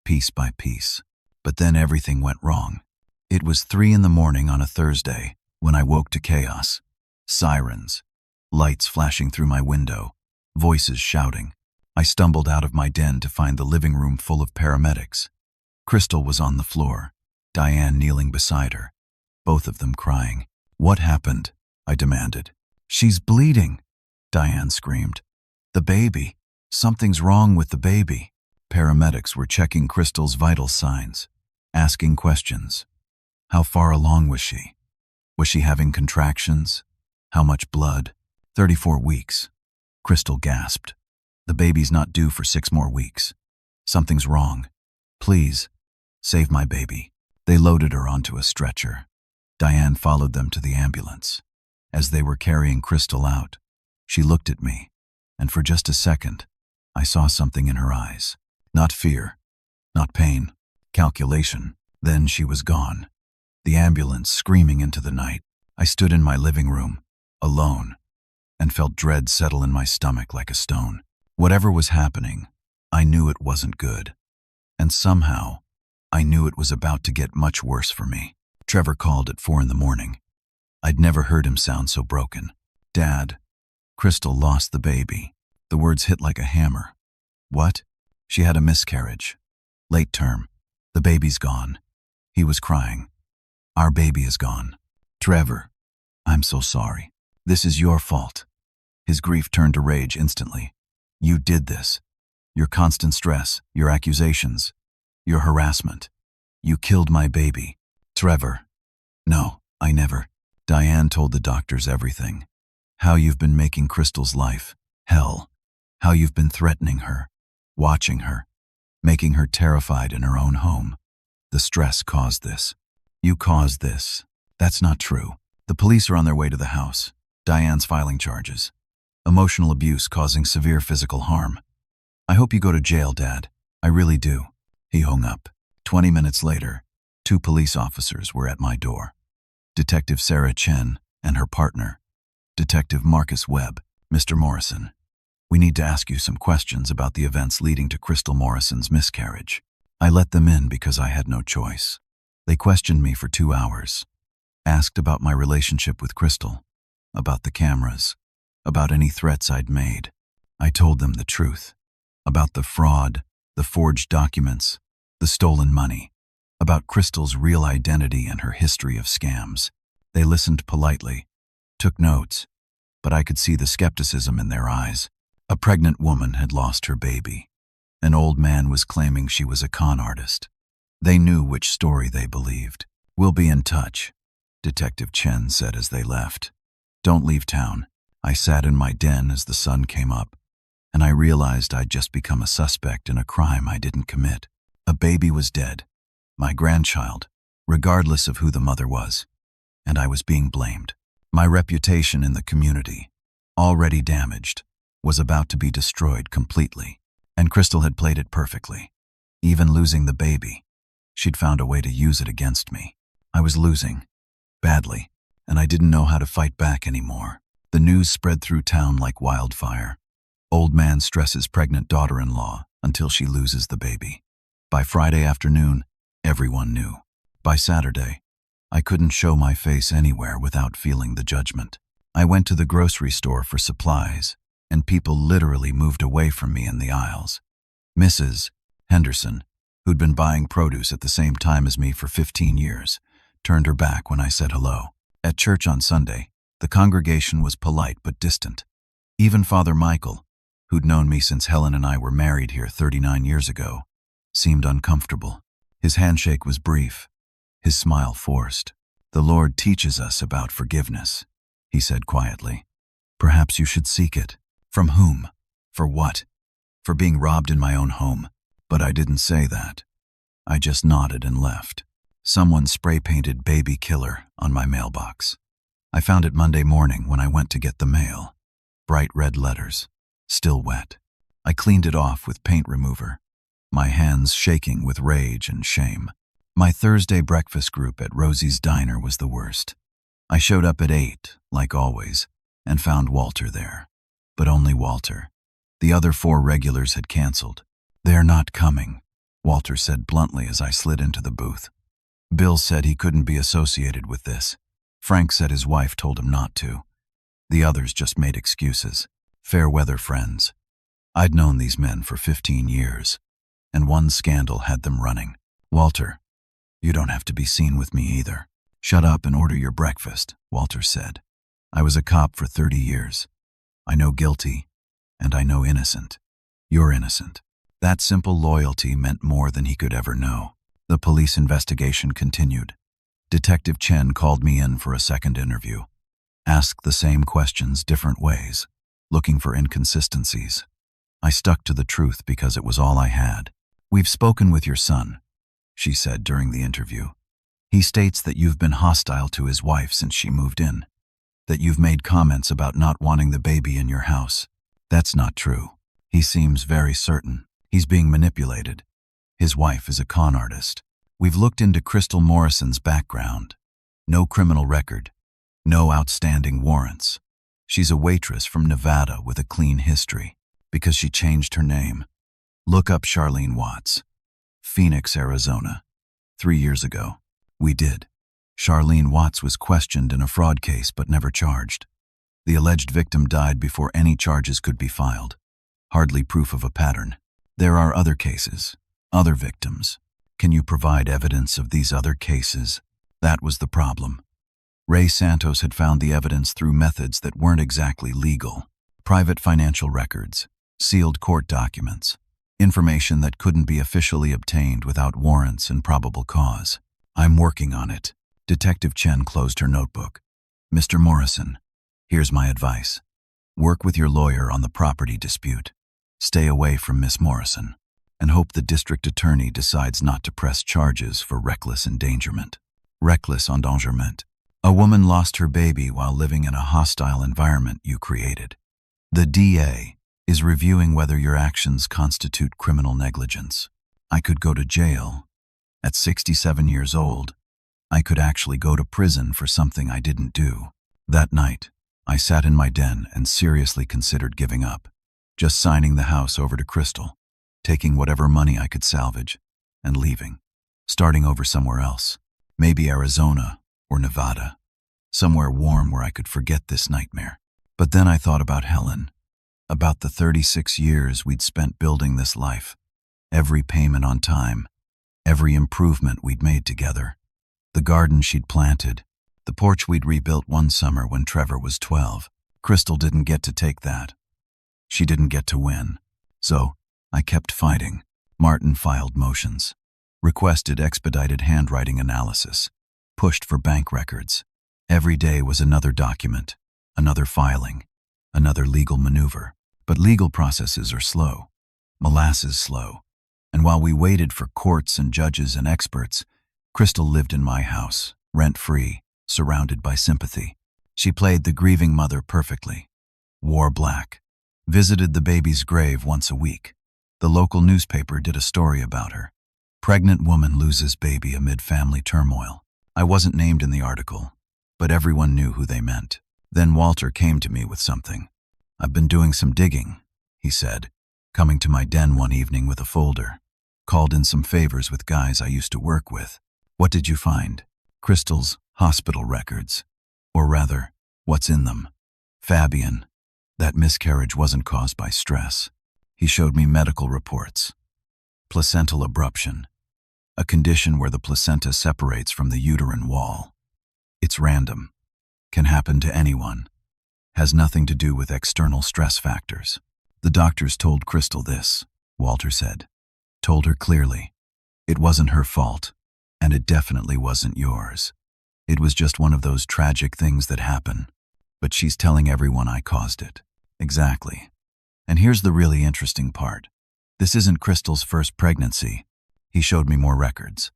[SPEAKER 1] piece by piece. But then everything went wrong. It was 3 in the morning on a Thursday when I woke to chaos. Sirens, lights flashing through my window, voices shouting. I stumbled out of my den to find the living room full of paramedics. Crystal was on the floor, Diane kneeling beside her, both of them crying. "What happened?" I demanded. "She's bleeding," Diane screamed. "The baby. Something's wrong with the baby." Paramedics were checking Crystal's vital signs, asking questions. How far along was she? Was she having contractions? How much blood? 34 weeks. Crystal gasped. "The baby's not due for 6 more weeks. Something's wrong. Please, save my baby." They loaded her onto a stretcher. Diane followed them to the ambulance. As they were carrying Crystal out, she looked at me, and for just a second, I saw something in her eyes. Not fear, not pain, calculation. Then she was gone. The ambulance screaming into the night. I stood in my living room, alone, and felt dread settle in my stomach like a stone. Whatever was happening, I knew it wasn't good. And somehow, I knew it was about to get much worse for me. Trevor called at 4 in the morning. I'd never heard him sound so broken. "Dad, Crystal lost the baby." The words hit like a hammer. "What?" "She had a miscarriage. Late term. The baby's gone." He was crying. "Our baby is gone." "Trevor, I'm so sorry. This is your fault." His grief turned to rage instantly. "You did this. Your constant stress, your accusations, your harassment. You killed my baby." "Trevor, no, I never." Diane told the doctors everything. How you've been making Crystal's life hell. How you've been threatening her, watching her, making her terrified in her own home. The stress caused this. You caused this. That's not true. The police are on their way to the house. Diane's filing charges. Emotional abuse causing severe physical harm. "I hope you go to jail, Dad. I really do." He hung up. 20 minutes later, 2 police officers were at my door. Detective Sarah Chen and her partner, Detective Marcus Webb. "Mr. Morrison, we need to ask you some questions about the events leading to Crystal Morrison's miscarriage." I let them in because I had no choice. They questioned me for 2 hours, asked about my relationship with Crystal, about the cameras, about any threats I'd made. I told them the truth, about the fraud, the forged documents, the stolen money. about Crystal's real identity and her history of scams. They listened politely, took notes, but I could see the skepticism in their eyes. A pregnant woman had lost her baby. An old man was claiming she was a con artist. They knew which story they believed. "We'll be in touch," Detective Chen said as they left. "Don't leave town." I sat in my den as the sun came up, and I realized I'd just become a suspect in a crime I didn't commit. A baby was dead, my grandchild, regardless of who the mother was, and I was being blamed. My reputation in the community, already damaged, was about to be destroyed completely, and Crystal had played it perfectly. Even losing the baby, she'd found a way to use it against me. I was losing, badly, and I didn't know how to fight back anymore. The news spread through town like wildfire. Old man stresses pregnant daughter-in-law until she loses the baby. By Friday afternoon, everyone knew. By Saturday, I couldn't show my face anywhere without feeling the judgment. I went to the grocery store for supplies, and people literally moved away from me in the aisles. Mrs. Henderson, who'd been buying produce at the same time as me for 15 years, turned her back when I said hello. At church on Sunday, the congregation was polite but distant. Even Father Michael, who'd known me since Helen and I were married here 39 years ago, seemed uncomfortable. His handshake was brief, his smile forced. "The Lord teaches us about forgiveness," he said quietly. "Perhaps you should seek it." From whom? For what? For being robbed in my own home. But I didn't say that. I just nodded and left. Someone spray-painted "baby killer" on my mailbox. I found it Monday morning when I went to get the mail. Bright red letters, still wet. I cleaned it off with paint remover, my hands shaking with rage and shame. My Thursday breakfast group at Rosie's Diner was the worst. I showed up at 8, like always, and found Walter there. But only Walter. The other 4 regulars had canceled. "They're not coming," Walter said bluntly as I slid into the booth. "Bill said he couldn't be associated with this. Frank said his wife told him not to. The others just made excuses. Fair weather friends." I'd known these men for 15 years, and one scandal had them running. "Walter, you don't have to be seen with me either. Shut up and order your breakfast," Walter said. "I was a cop for 30 years. I know guilty, and I know innocent. You're innocent." That simple loyalty meant more than he could ever know. The police investigation continued. Detective Chen called me in for a second interview. Asked the same questions different ways, looking for inconsistencies. I stuck to the truth because it was all I had. "We've spoken with your son," she said during the interview. "He states that you've been hostile to his wife since she moved in, that you've made comments about not wanting the baby in your house. That's not true. He seems very certain. He's being manipulated. His wife is a con artist. We've looked into Crystal Morrison's background. No criminal record. No outstanding warrants. She's a waitress from Nevada with a clean history because she changed her name. Look up Charlene Watts. Phoenix, Arizona. 3 years ago. We did. Charlene Watts was questioned in a fraud case but never charged. The alleged victim died before any charges could be filed. Hardly proof of a pattern. There are other cases, other victims. Can you provide evidence of these other cases? That was the problem. Ray Santos had found the evidence through methods that weren't exactly legal. Private financial records, sealed court documents, information that couldn't be officially obtained without warrants and probable cause. "I'm working on it." Detective Chen closed her notebook. "Mr. Morrison, here's my advice. Work with your lawyer on the property dispute. Stay away from Miss Morrison, and hope the district attorney decides not to press charges for reckless endangerment." Reckless endangerment. A woman lost her baby while living in a hostile environment you created. The DA is reviewing whether your actions constitute criminal negligence. I could go to jail. At 67 years old, I could actually go to prison for something I didn't do. That night, I sat in my den and seriously considered giving up, just signing the house over to Crystal, taking whatever money I could salvage, and leaving, starting over somewhere else, maybe Arizona or Nevada, somewhere warm where I could forget this nightmare. But then I thought about Helen, about the 36 years we'd spent building this life, every payment on time, Every improvement we'd made together. The garden she'd planted, the porch we'd rebuilt one summer when Trevor was 12. Crystal didn't get to take that. She didn't get to win. So, I kept fighting. Martin filed motions, requested expedited handwriting analysis, pushed for bank records. Every day was another document, another filing, another legal maneuver. But legal processes are slow, molasses slow. And while we waited for courts and judges and experts, Crystal lived in my house, rent-free, surrounded by sympathy. She played the grieving mother perfectly, wore black, visited the baby's grave once a week. The local newspaper did a story about her. Pregnant woman loses baby amid family turmoil. I wasn't named in the article, but everyone knew who they meant. Then Walter came to me with something. "I've been doing some digging," he said, coming to my den one evening with a folder. "Called in some favors with guys I used to work with." "What did you find?" "Crystal's hospital records. Or rather, what's in them. Fabian. That miscarriage wasn't caused by stress." He showed me medical reports. Placental abruption, a condition where the placenta separates from the uterine wall. It's random, can happen to anyone, has nothing to do with external stress factors. "The doctors told Crystal this," Walter said. "Told her clearly. It wasn't her fault, and it definitely wasn't yours. It was just one of those tragic things that happen. But she's telling everyone I caused it." "Exactly. And here's the really interesting part. This isn't Crystal's first pregnancy." He showed me more records.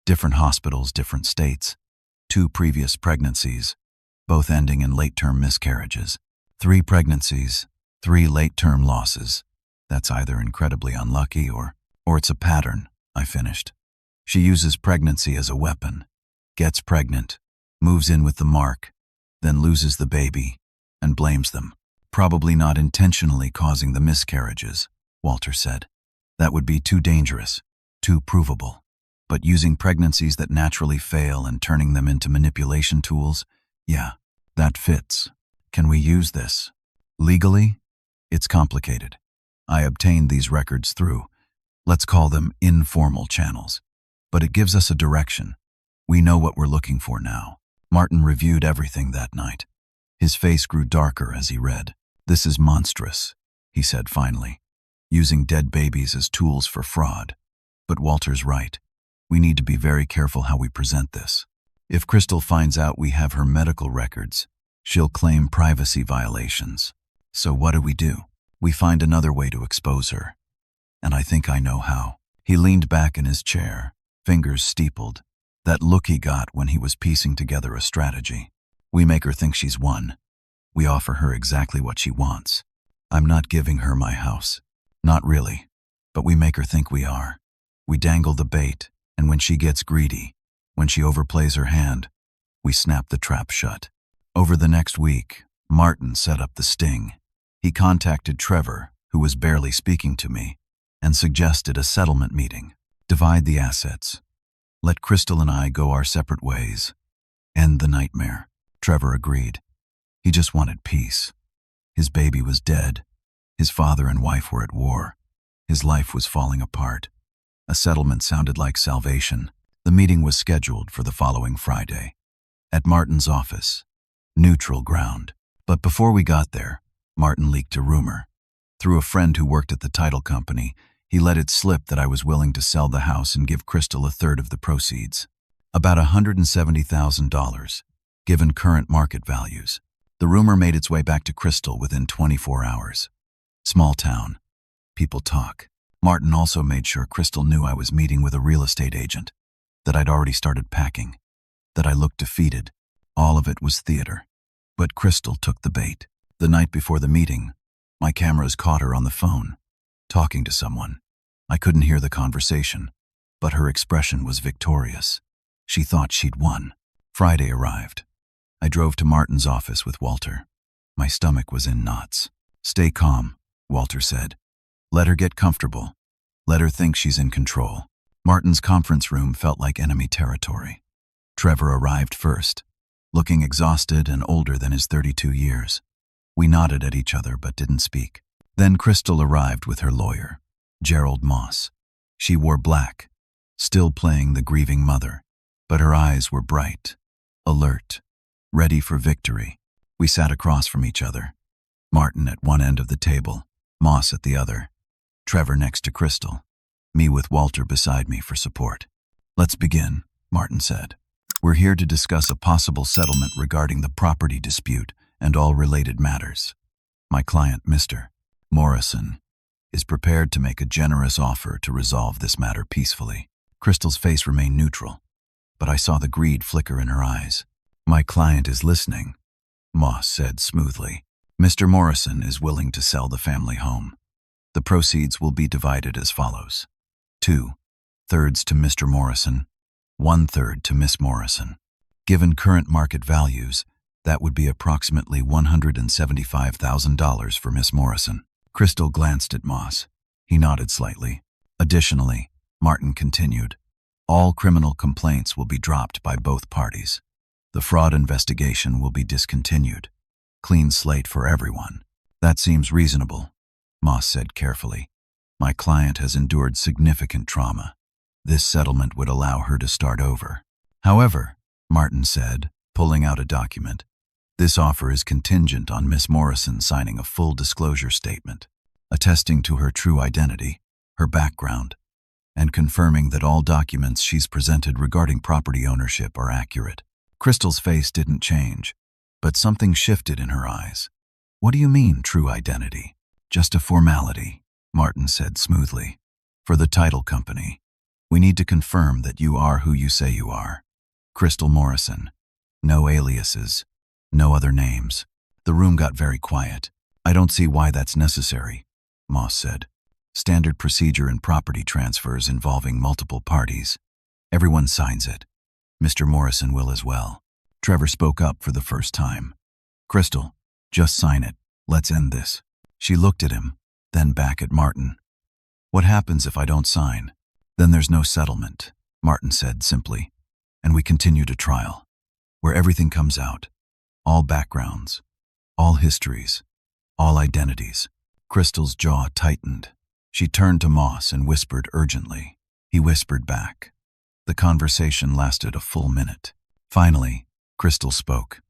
[SPEAKER 1] Different hospitals, different states. 2 previous pregnancies, both ending in late-term miscarriages. 3 pregnancies, 3 late-term losses. That's either incredibly unlucky or it's a pattern, I finished. She uses pregnancy as a weapon, gets pregnant, moves in with the mark, then loses the baby, and blames them. "Probably not intentionally causing the miscarriages," Walter said. "That would be too dangerous, too provable. But using pregnancies that naturally fail and turning them into manipulation tools, yeah, that fits. Can we use this? Legally? It's complicated. I obtained these records through, let's call them informal channels. But it gives us a direction. We know what we're looking for now." Martin reviewed everything that night. His face grew darker as he read. "This is monstrous," he said finally, "using dead babies as tools for fraud. But Walter's right. We need to be very careful how we present this. If Crystal finds out we have her medical records, she'll claim privacy violations. So what do? We find another way to expose her. And I think I know how." He leaned back in his chair, fingers steepled, that look he got when he was piecing together a strategy. "We make her think she's won. We offer her exactly what she wants. I'm not giving her my house. Not really. But we make her think we are. We dangle the bait, and when she gets greedy, when she overplays her hand, we snap the trap shut." Over the next week, Martin set up the sting. He contacted Trevor, who was barely speaking to me, and suggested a settlement meeting. Divide the assets. Let Crystal and I go our separate ways. End the nightmare. Trevor agreed. He just wanted peace. His baby was dead. His father and wife were at war. His life was falling apart. A settlement sounded like salvation. The meeting was scheduled for the following Friday. At Martin's office. Neutral ground. But before we got there, Martin leaked a rumor. Through a friend who worked at the title company, he let it slip that I was willing to sell the house and give Crystal a third of the proceeds. About $170,000, given current market values. The rumor made its way back to Crystal within 24 hours. Small town. People talk. Martin also made sure Crystal knew I was meeting with a real estate agent, that I'd already started packing, that I looked defeated. All of it was theater. But Crystal took the bait. The night before the meeting, my cameras caught her on the phone, talking to someone. I couldn't hear the conversation, but her expression was victorious. She thought she'd won. Friday arrived. I drove to Martin's office with Walter. My stomach was in knots. "Stay calm," Walter said. "Let her get comfortable. Let her think she's in control." Martin's conference room felt like enemy territory. Trevor arrived first, looking exhausted and older than his 32 years. We nodded at each other but didn't speak. Then Crystal arrived with her lawyer, Gerald Moss. She wore black, still playing the grieving mother, but her eyes were bright, alert, ready for victory. We sat across from each other, Martin at one end of the table, Moss at the other, Trevor next to Crystal, me with Walter beside me for support. "Let's begin," Martin said. "We're here to discuss a possible settlement regarding the property dispute and all related matters. My client, Mr. Morrison, is prepared to make a generous offer to resolve this matter peacefully." Crystal's face remained neutral, but I saw the greed flicker in her eyes. "My client is listening," Moss said smoothly. "Mr. Morrison is willing to sell the family home. The proceeds will be divided as follows: 2/3 to Mr. Morrison, 1/3 to Miss Morrison. Given current market values, that would be approximately $175,000 for Miss Morrison." Crystal glanced at Moss. He nodded slightly. "Additionally," Martin continued, "all criminal complaints will be dropped by both parties. The fraud investigation will be discontinued. Clean slate for everyone." "That seems reasonable," Moss said carefully. "My client has endured significant trauma. This settlement would allow her to start over." "However," Martin said, pulling out a document, "this offer is contingent on Miss Morrison signing a full disclosure statement, attesting to her true identity, her background, and confirming that all documents she's presented regarding property ownership are accurate." Crystal's face didn't change, but something shifted in her eyes. "What do you mean, true identity?" "Just a formality," Martin said smoothly. "For the title company, we need to confirm that you are who you say you are. Crystal Morrison. No aliases, no other names." The room got very quiet. "I don't see why that's necessary," Moss said. "Standard procedure in property transfers involving multiple parties. Everyone signs it. Mr. Morrison will as well." Trevor spoke up for the first time. "Crystal, just sign it. Let's end this." She looked at him, then back at Martin. "What happens if I don't sign?" "Then there's no settlement," Martin said simply, "and we continue to trial, where everything comes out. All backgrounds, all histories, all identities." Crystal's jaw tightened. She turned to Moss and whispered urgently. He whispered back. The conversation lasted a full minute. Finally, Crystal spoke.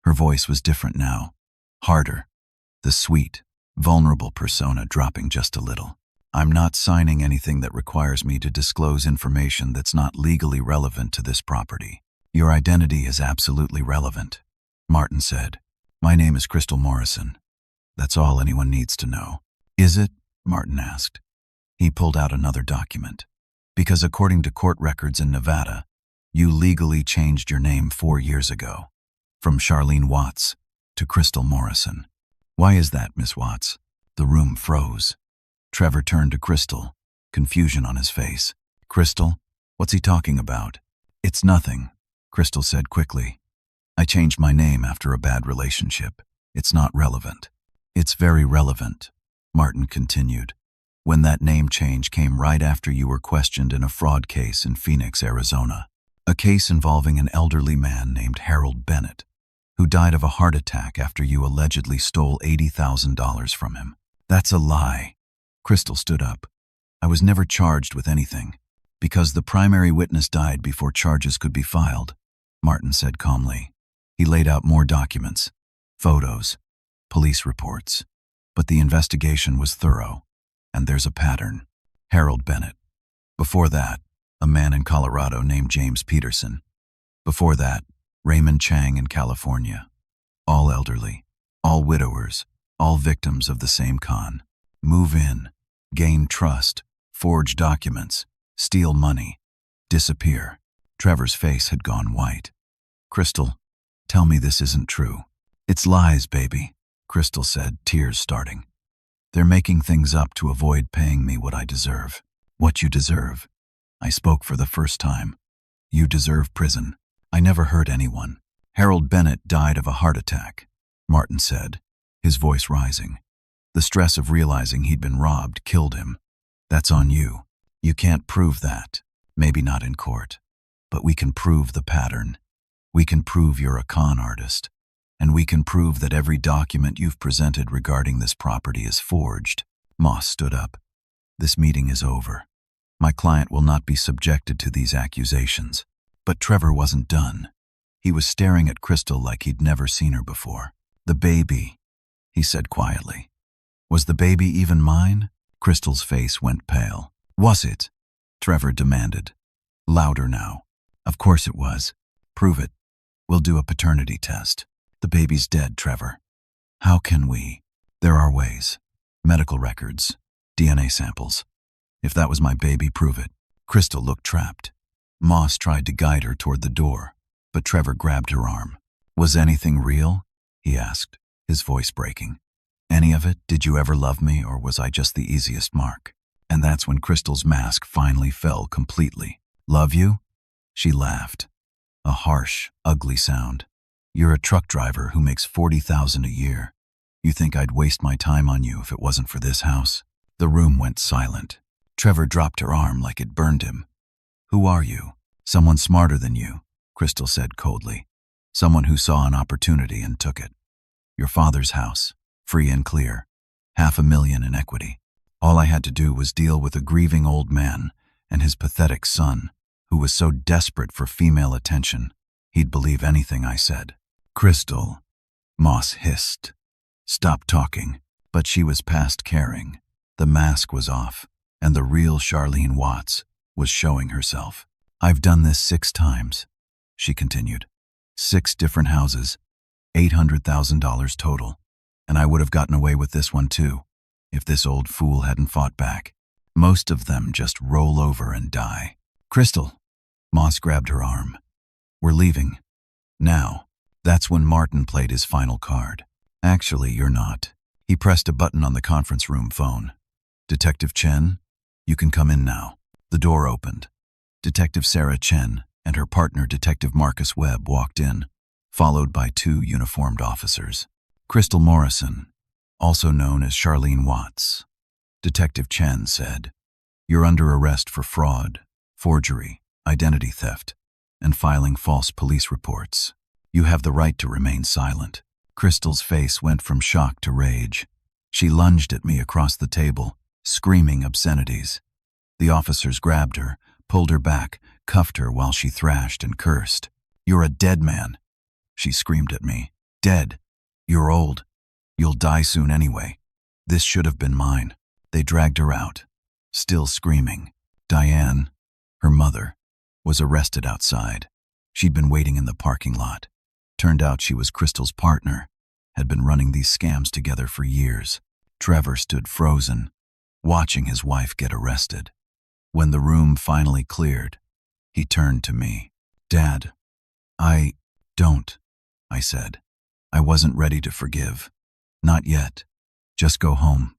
[SPEAKER 1] Her voice was different now, harder, the sweet, vulnerable persona dropping just a little. "I'm not signing anything that requires me to disclose information that's not legally relevant to this property." "Your identity is absolutely relevant," Martin said. "My name is Crystal Morrison. That's all anyone needs to know." "Is it?" Martin asked. He pulled out another document. "Because according to court records in Nevada, you legally changed your name 4 years ago, from Charlene Watts to Crystal Morrison." "Why is that, Miss Watts?" The room froze. Trevor turned to Crystal, confusion on his face. "Crystal, what's he talking about?" "It's nothing," Crystal said quickly. "I changed my name after a bad relationship. It's not relevant." "It's very relevant," Martin continued. "When that name change came right after you were questioned in a fraud case in Phoenix, Arizona. A case involving an elderly man named Harold Bennett, who died of a heart attack after you allegedly stole $80,000 from him." "That's a lie." Crystal stood up. "I was never charged with anything, because the primary witness died before charges could be filed," Martin said calmly. He laid out more documents, photos, police reports. "But the investigation was thorough, and there's a pattern. Harold Bennett. Before that, a man in Colorado named James Peterson. Before that, Raymond Chang in California. All elderly, all widowers, all victims of the same con. Move in, gain trust, forge documents, steal money, disappear." Trevor's face had gone white. "Crystal, tell me this isn't true." "It's lies, baby," Crystal said, tears starting. "They're making things up to avoid paying me what I deserve." "What you deserve?" I spoke for the first time. "You deserve prison." "I never hurt anyone." "Harold Bennett died of a heart attack," Martin said, his voice rising. "The stress of realizing he'd been robbed killed him. That's on you. You can't prove that, maybe not in court. But we can prove the pattern. We can prove you're a con artist. And we can prove that every document you've presented regarding this property is forged." Moss stood up. "This meeting is over. My client will not be subjected to these accusations. But Trevor wasn't done. He was staring at Crystal like he'd never seen her before. The baby, he said quietly. Was the baby even mine? Crystal's face went pale. Was it? Trevor demanded. Louder now. Of course it was. Prove it. We'll do a paternity test. The baby's dead, Trevor. How can we? There are ways. Medical records. DNA samples. If that was my baby, prove it. Crystal looked trapped. Moss tried to guide her toward the door, but Trevor grabbed her arm. Was anything real? He asked, his voice breaking. Any of it? Did you ever love me, or was I just the easiest mark? And that's when Crystal's mask finally fell completely. Love you? She laughed. A harsh, ugly sound. You're a truck driver who makes $40,000 a year. You think I'd waste my time on you if it wasn't for this house? The room went silent. Trevor dropped her arm like it burned him. Who are you? Someone smarter than you, Crystal said coldly. Someone who saw an opportunity and took it. Your father's house, free and clear. $500,000 in equity. All I had to do was deal with a grieving old man and his pathetic son, who was so desperate for female attention, he'd believe anything I said. Crystal, Moss hissed. Stop talking. But she was past caring. The mask was off, and the real Charlene Watts was showing herself. I've done this 6 times, she continued. 6 different houses, $800,000 total. And I would have gotten away with this one too, if this old fool hadn't fought back. Most of them just roll over and die. Crystal, Moss grabbed her arm. We're leaving. Now. That's when Martin played his final card. Actually, you're not. He pressed a button on the conference room phone. Detective Chen, you can come in now. The door opened. Detective Sarah Chen and her partner Detective Marcus Webb walked in, followed by 2 uniformed officers. Crystal Morrison, also known as Charlene Watts. Detective Chen said, You're under arrest for fraud, forgery, identity theft, and filing false police reports. You have the right to remain silent. Crystal's face went from shock to rage. She lunged at me across the table, screaming obscenities. The officers grabbed her, pulled her back, cuffed her while she thrashed and cursed. You're a dead man, she screamed at me. Dead. You're old. You'll die soon anyway. This should have been mine. They dragged her out, still screaming. Diane, her mother, was arrested outside. She'd been waiting in the parking lot. Turned out she was Crystal's partner, had been running these scams together for years. Trevor stood frozen, watching his wife get arrested. When the room finally cleared, he turned to me. Dad, I said. I wasn't ready to forgive. Not yet. Just go home.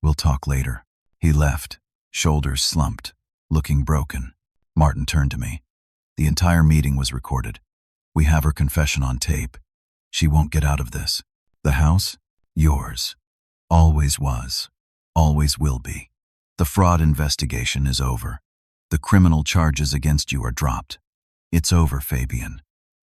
[SPEAKER 1] We'll talk later. He left, shoulders slumped, looking broken. Martin turned to me. The entire meeting was recorded. We have her confession on tape. She won't get out of this. The house? Yours. Always was. Always will be. The fraud investigation is over. The criminal charges against you are dropped. It's over, Fabian.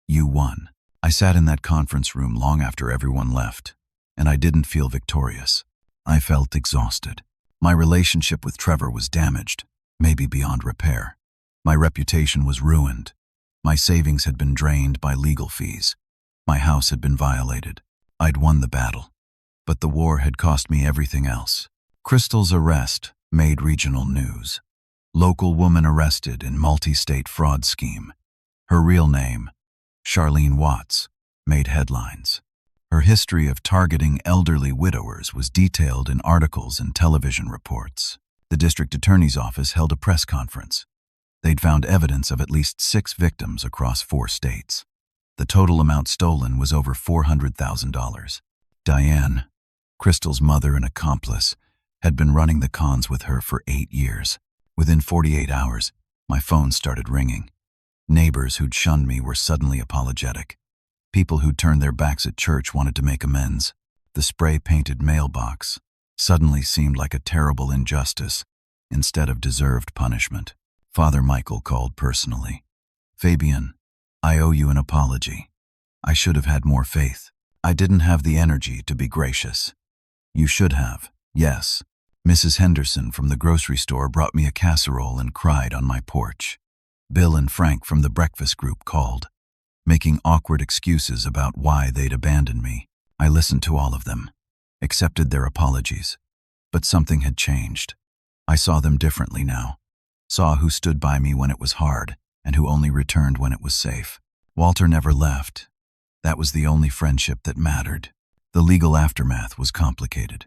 [SPEAKER 1] You won. I sat in that conference room long after everyone left, and I didn't feel victorious. I felt exhausted. My relationship with Trevor was damaged, maybe beyond repair. My reputation was ruined. My savings had been drained by legal fees. My house had been violated. I'd won the battle. But the war had cost me everything else. Crystal's arrest made regional news. Local woman arrested in multi-state fraud scheme. Her real name, Charlene Watts, made headlines. Her history of targeting elderly widowers was detailed in articles and television reports. The district attorney's office held a press conference. They'd found evidence of at least 6 victims across 4 states. The total amount stolen was over $400,000. Diane, Crystal's mother and accomplice, had been running the cons with her for 8 years. Within 48 hours, my phone started ringing. Neighbors who'd shunned me were suddenly apologetic. People who'd turned their backs at church wanted to make amends. The spray-painted mailbox suddenly seemed like a terrible injustice instead of deserved punishment. Father Michael called personally. Fabian, I owe you an apology. I should have had more faith. I didn't have the energy to be gracious. You should have, yes, Mrs. Henderson from the grocery store brought me a casserole and cried on my porch. Bill and Frank from the breakfast group called, making awkward excuses about why they'd abandoned me. I listened to all of them, accepted their apologies. But something had changed. I saw them differently now. Saw who stood by me when it was hard and who only returned when it was safe. Walter never left. That was the only friendship that mattered. The legal aftermath was complicated.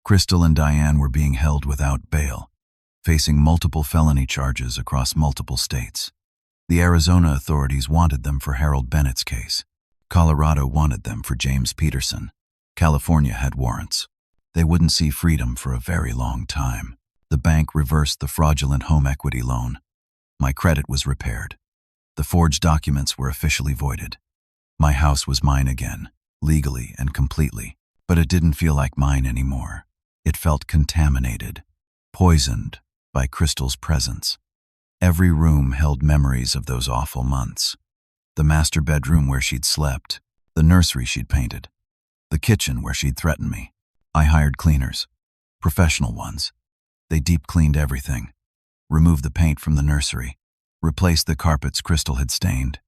[SPEAKER 1] Crystal and Diane were being held without bail, facing multiple felony charges across multiple states. The Arizona authorities wanted them for Harold Bennett's case. Colorado wanted them for James Peterson. California had warrants. They wouldn't see freedom for a very long time. The bank reversed the fraudulent home equity loan. My credit was repaired. The forged documents were officially voided. My house was mine again, legally and completely, but it didn't feel like mine anymore. It felt contaminated, poisoned by Crystal's presence. Every room held memories of those awful months. The master bedroom where she'd slept, the nursery she'd painted, the kitchen where she'd threatened me. I hired cleaners, professional ones. They deep-cleaned everything, removed the paint from the nursery, replaced the carpets Crystal had stained,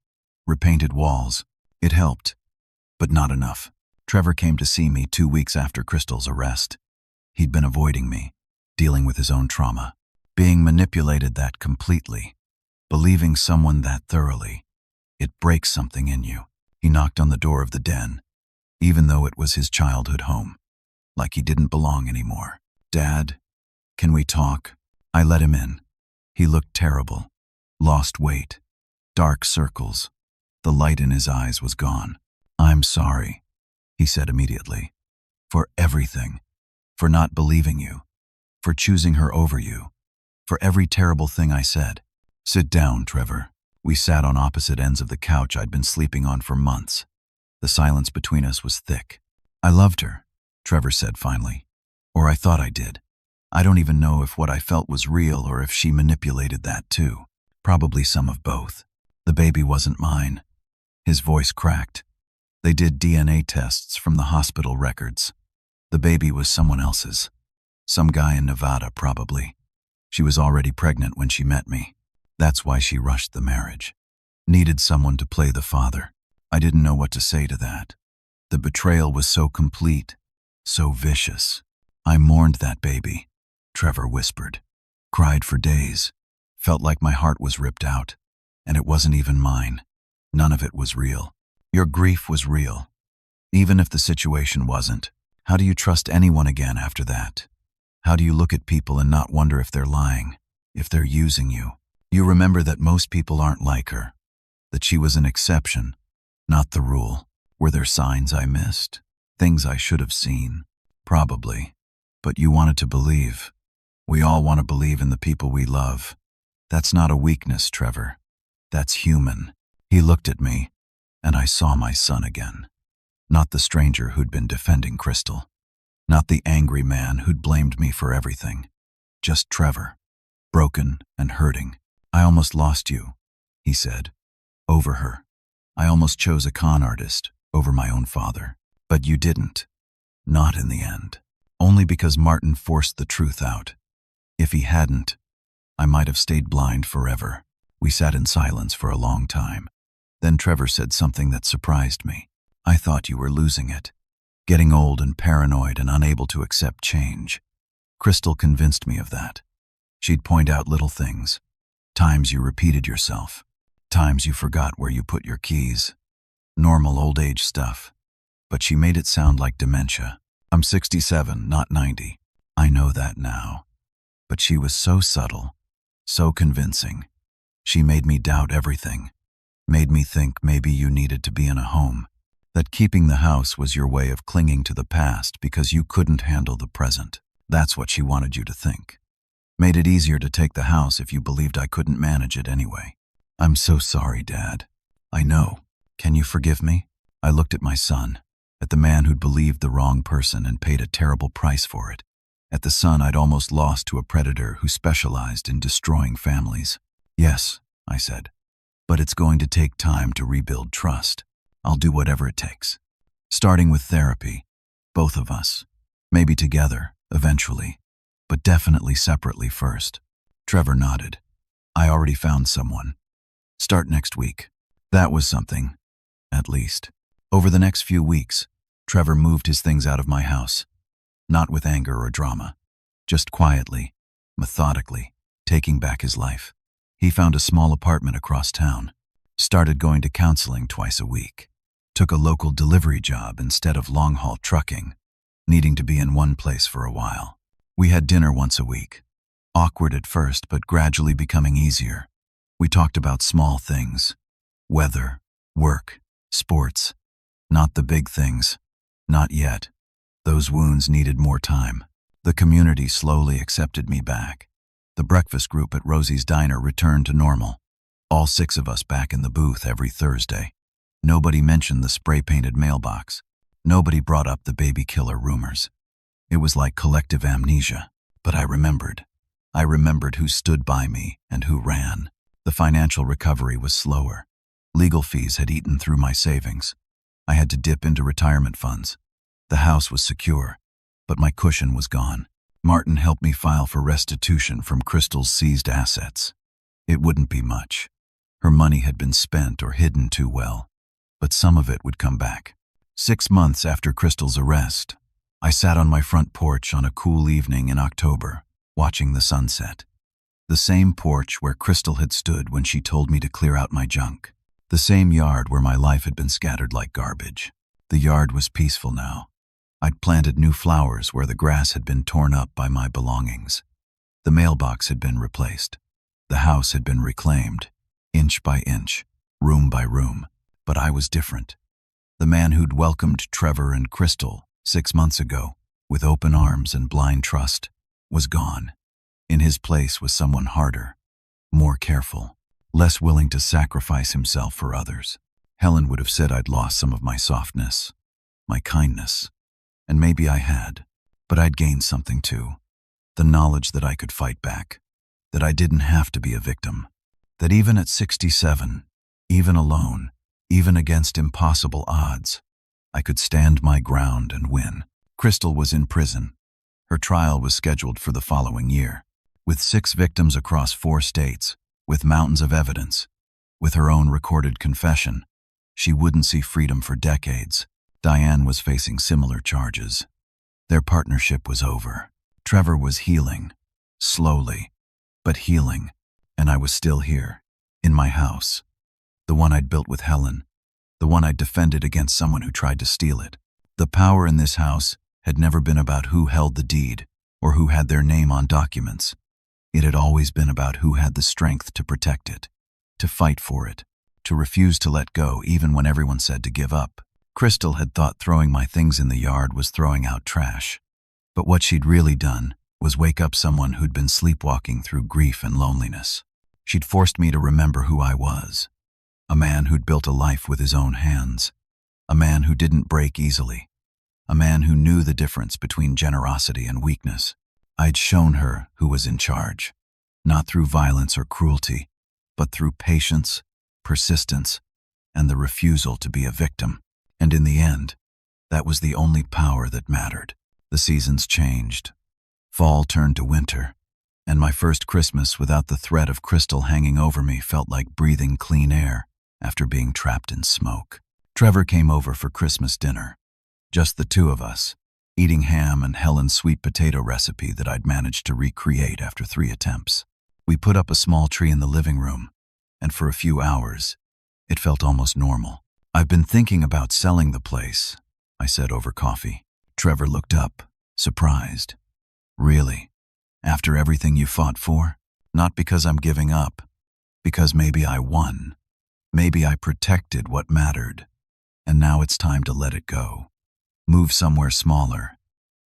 [SPEAKER 1] repainted walls. It helped, but not enough. Trevor came to see me 2 weeks after Crystal's arrest. He'd been avoiding me, dealing with his own trauma, being manipulated that completely, believing someone that thoroughly. It breaks something in you. He knocked on the door of the den, even though it was his childhood home, like he didn't belong anymore. "Dad, can we talk?" I let him in. He looked terrible, lost weight, dark circles. The light in his eyes was gone. "I'm sorry," he said immediately, "for everything, for not believing you, for choosing her over you, for every terrible thing I said." "Sit down, Trevor." We sat on opposite ends of the couch I'd been sleeping on for months. The silence between us was thick. "I loved her," Trevor said finally. "Or I thought I did. I don't even know if what I felt was real or if she manipulated that too. Probably some of both. The baby wasn't mine." His voice cracked. "They did DNA tests from the hospital records. The baby was someone else's. Some guy in Nevada, probably. She was already pregnant when she met me. That's why she rushed the marriage. Needed someone to play the father. I didn't know what to say to that. The betrayal was so complete, so vicious. I mourned that baby," Trevor whispered. "Cried for days. Felt like my heart was ripped out. And it wasn't even mine. None of it was real. Your grief was real. Even if the situation wasn't. How do you trust anyone again after that? How do you look at people and not wonder if they're lying, if they're using you? You remember that most people aren't like her, that she was an exception, not the rule. Were there signs I missed? Things I should have seen? Probably. But you wanted to believe. We all want to believe in the people we love. That's not a weakness, Trevor. That's human." He looked at me, and I saw my son again. Not the stranger who'd been defending Crystal. Not the angry man who'd blamed me for everything. Just Trevor, broken and hurting. "I almost lost you," he said, "over her. I almost chose a con artist over my own father. But you didn't. Not in the end. Only because Martin forced the truth out. If he hadn't, I might have stayed blind forever." We sat in silence for a long time. Then Trevor said something that surprised me. "I thought you were losing it. Getting old and paranoid and unable to accept change. Crystal convinced me of that. She'd point out little things. Times you repeated yourself. Times you forgot where you put your keys. Normal old age stuff. But she made it sound like dementia. I'm 67, not 90. I know that now. But she was so subtle, so convincing. She made me doubt everything. Made me think maybe you needed to be in a home. That keeping the house was your way of clinging to the past because you couldn't handle the present. That's what she wanted you to think. Made it easier to take the house if you believed I couldn't manage it anyway. I'm so sorry, Dad. I know. Can you forgive me?" I looked at my son, at the man who'd believed the wrong person and paid a terrible price for it, at the son I'd almost lost to a predator who specialized in destroying families. "Yes," I said, "but it's going to take time to rebuild trust. I'll do whatever it takes. Starting with therapy, both of us. Maybe together, eventually. but definitely separately first. Trevor nodded. I already found someone. Start next week. That was something, at least. Over the next few weeks, Trevor moved his things out of my house. Not with anger or drama, just quietly, methodically, taking back his life. He found a small apartment across town, started going to counseling twice a week, took a local delivery job instead of long-haul trucking, needing to be in one place for a while. We had dinner once a week. Awkward at first, but gradually becoming easier. We talked about small things. Weather, work, sports. Not the big things. Not yet. Those wounds needed more time. The community slowly accepted me back. The breakfast group at Rosie's Diner returned to normal. All 6 of us back in the booth every Thursday. Nobody mentioned the spray-painted mailbox. Nobody brought up the baby killer rumors. It was like collective amnesia. But I remembered. I remembered who stood by me and who ran. The financial recovery was slower. Legal fees had eaten through my savings. I had to dip into retirement funds. The house was secure, but my cushion was gone. Martin helped me file for restitution from Crystal's seized assets. It wouldn't be much. Her money had been spent or hidden too well, but some of it would come back. 6 months after Crystal's arrest, I sat on my front porch on a cool evening in October, watching the sunset. The same porch where Crystal had stood when she told me to clear out my junk. The same yard where my life had been scattered like garbage. The yard was peaceful now. I'd planted new flowers where the grass had been torn up by my belongings. The mailbox had been replaced. The house had been reclaimed, inch by inch, room by room. But I was different. The man who'd welcomed Trevor and Crystal 6 months ago, with open arms and blind trust, was gone. In his place was someone harder, more careful, less willing to sacrifice himself for others. Helen would have said I'd lost some of my softness, my kindness, and maybe I had, but I'd gained something too. The knowledge that I could fight back, that I didn't have to be a victim, that even at 67, even alone, even against impossible odds, I could stand my ground and win. Crystal was in prison. Her trial was scheduled for the following year. With 6 victims across 4 states, with mountains of evidence, with her own recorded confession, she wouldn't see freedom for decades. Diane was facing similar charges. Their partnership was over. Trevor was healing, slowly, but healing, and I was still here, in my house. The one I'd built with Helen, the one I'd defended against someone who tried to steal it. The power in this house had never been about who held the deed or who had their name on documents. It had always been about who had the strength to protect it, to fight for it, to refuse to let go even when everyone said to give up. Crystal had thought throwing my things in the yard was throwing out trash. But what she'd really done was wake up someone who'd been sleepwalking through grief and loneliness. She'd forced me to remember who I was. A man who'd built a life with his own hands. A man who didn't break easily. A man who knew the difference between generosity and weakness. I'd shown her who was in charge, not through violence or cruelty, but through patience, persistence, and the refusal to be a victim. And in the end, that was the only power that mattered. The seasons changed. Fall turned to winter, and my first Christmas without the threat of Crystal hanging over me felt like breathing clean air after being trapped in smoke. Trevor came over for Christmas dinner. Just the 2 of us, eating ham and Helen's sweet potato recipe that I'd managed to recreate after 3 attempts. We put up a small tree in the living room, and for a few hours, it felt almost normal. "I've been thinking about selling the place," I said over coffee. Trevor looked up, surprised. "Really? After everything you fought for? Not because I'm giving up, because maybe I won. Maybe I protected what mattered, and now it's time to let it go. Move somewhere smaller,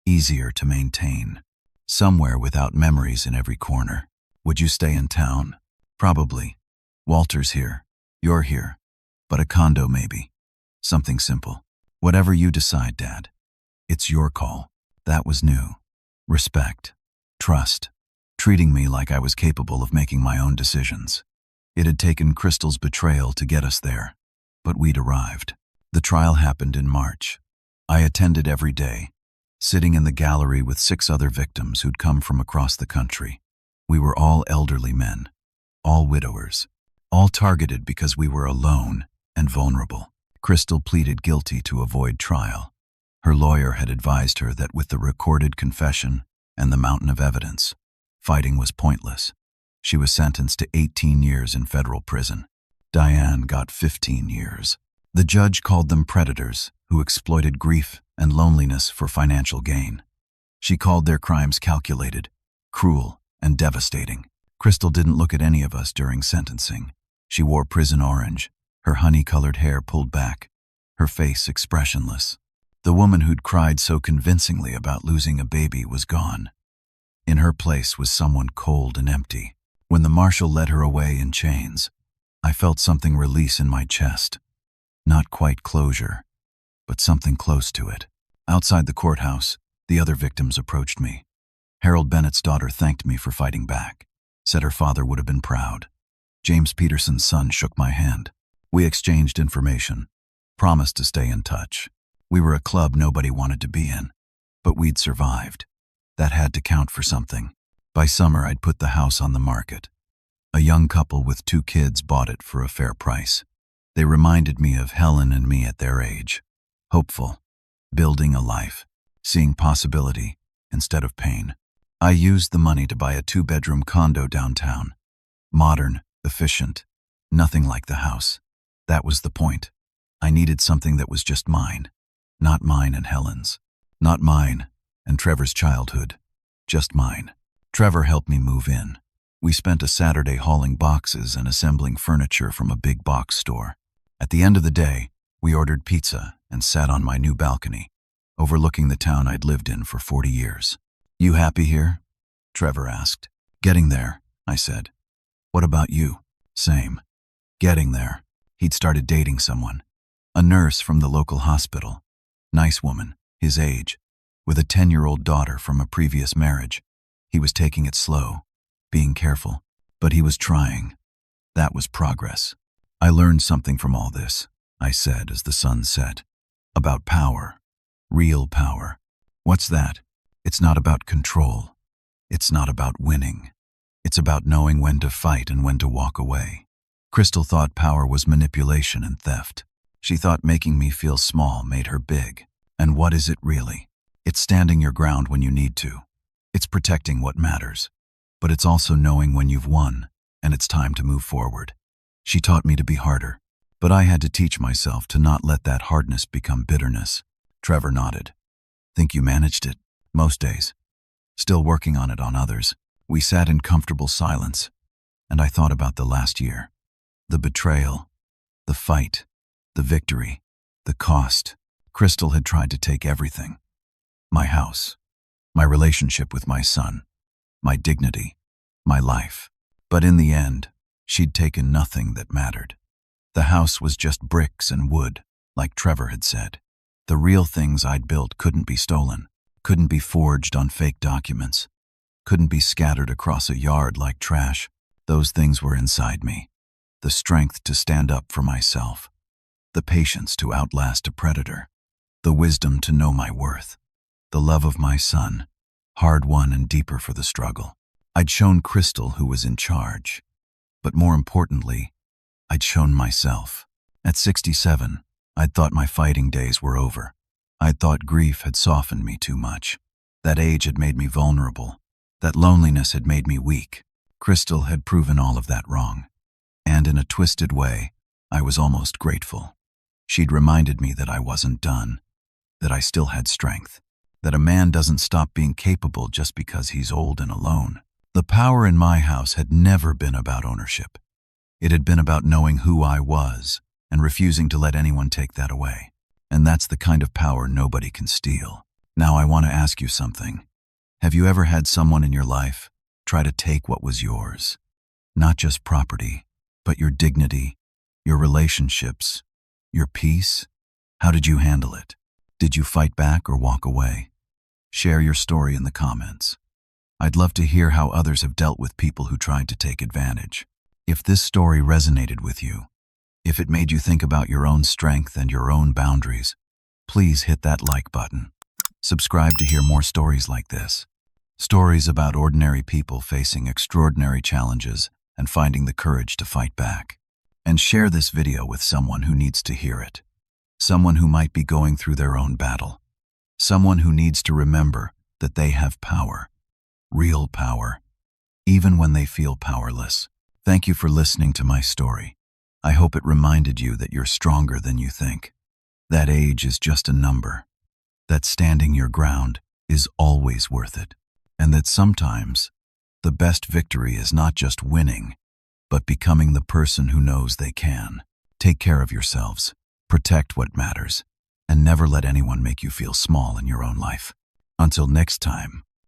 [SPEAKER 1] easier to maintain, somewhere without memories in every corner. Would you stay in town? Probably. Walter's here, you're here, but a condo maybe. Something simple. Whatever you decide, Dad. It's your call." That was new. Respect. Trust. Treating me like I was capable of making my own decisions. It had taken Crystal's betrayal to get us there, but we'd arrived. The trial happened in March. I attended every day, sitting in the gallery with 6 other victims who'd come from across the country. We were all elderly men, all widowers, all targeted because we were alone and vulnerable. Crystal pleaded guilty to avoid trial. Her lawyer had advised her that with the recorded confession and the mountain of evidence, fighting was pointless. She was sentenced to 18 years in federal prison. Diane got 15 years. The judge called them predators who exploited grief and loneliness for financial gain. She called their crimes calculated, cruel, and devastating. Crystal didn't look at any of us during sentencing. She wore prison orange, her honey-colored hair pulled back, her face expressionless. The woman who'd cried so convincingly about losing a baby was gone. In her place was someone cold and empty. When the marshal led her away in chains, I felt something release in my chest. Not quite closure, but something close to it. Outside the courthouse, the other victims approached me. Harold Bennett's daughter thanked me for fighting back, said her father would have been proud. James Peterson's son shook my hand. We exchanged information, promised to stay in touch. We were a club nobody wanted to be in, but we'd survived. That had to count for something. By summer, I'd put the house on the market. A young couple with 2 kids bought it for a fair price. They reminded me of Helen and me at their age. Hopeful, building a life, seeing possibility instead of pain. I used the money to buy a 2-bedroom condo downtown. Modern, efficient, nothing like the house. That was the point. I needed something that was just mine. Not mine and Helen's. Not mine and Trevor's childhood. Just mine. Trevor helped me move in. We spent a Saturday hauling boxes and assembling furniture from a big box store. At the end of the day, we ordered pizza and sat on my new balcony, overlooking the town I'd lived in for 40 years. "You happy here?" Trevor asked. "Getting there," I said. "What about you?" "Same. Getting there." He'd started dating someone. A nurse from the local hospital. Nice woman, his age, with a 10-year-old daughter from a previous marriage. He was taking it slow, being careful, but he was trying. That was progress. "I learned something from all this," I said as the sun set. "About power. Real power. What's that? It's not about control. It's not about winning. It's about knowing when to fight and when to walk away." Crystal thought power was manipulation and theft. She thought making me feel small made her big. And what is it really? It's standing your ground when you need to. It's protecting what matters. But it's also knowing when you've won and it's time to move forward. She taught me to be harder, but I had to teach myself to not let that hardness become bitterness. Trevor nodded. "Think you managed it?" "Most days. Still working on it on others." We sat in comfortable silence, and I thought about the last year. The betrayal, the fight, the victory, the cost. Crystal had tried to take everything. My house, my relationship with my son, my dignity, my life. But in the end, she'd taken nothing that mattered. The house was just bricks and wood, like Trevor had said. The real things I'd built couldn't be stolen, couldn't be forged on fake documents, couldn't be scattered across a yard like trash. Those things were inside me. The strength to stand up for myself, the patience to outlast a predator, the wisdom to know my worth, the love of my son, hard-won and deeper for the struggle. I'd shown Crystal who was in charge, but more importantly, I'd shown myself. At 67, I'd thought my fighting days were over. I'd thought grief had softened me too much. That age had made me vulnerable. That loneliness had made me weak. Crystal had proven all of that wrong. And in a twisted way, I was almost grateful. She'd reminded me that I wasn't done, that I still had strength, that a man doesn't stop being capable just because he's old and alone. The power in my house had never been about ownership. It had been about knowing who I was and refusing to let anyone take that away. And that's the kind of power nobody can steal. Now I want to ask you something. Have you ever had someone in your life try to take what was yours? Not just property, but your dignity, your relationships, your peace? How did you handle it? Did you fight back or walk away? Share your story in the comments. I'd love to hear how others have dealt with people who tried to take advantage. If this story resonated with you, if it made you think about your own strength and your own boundaries, please hit that like button. Subscribe to hear more stories like this. Stories about ordinary people facing extraordinary challenges and finding the courage to fight back. And share this video with someone who needs to hear it. Someone who might be going through their own battle. Someone who needs to remember that they have power. Real power. Even when they feel powerless. Thank you for listening to my story. I hope it reminded you that you're stronger than you think. That age is just a number. That standing your ground is always worth it. And that sometimes the best victory is not just winning, but becoming the person who knows they can. Take care of yourselves, protect what matters, and never let anyone make you feel small in your own life. Until next time.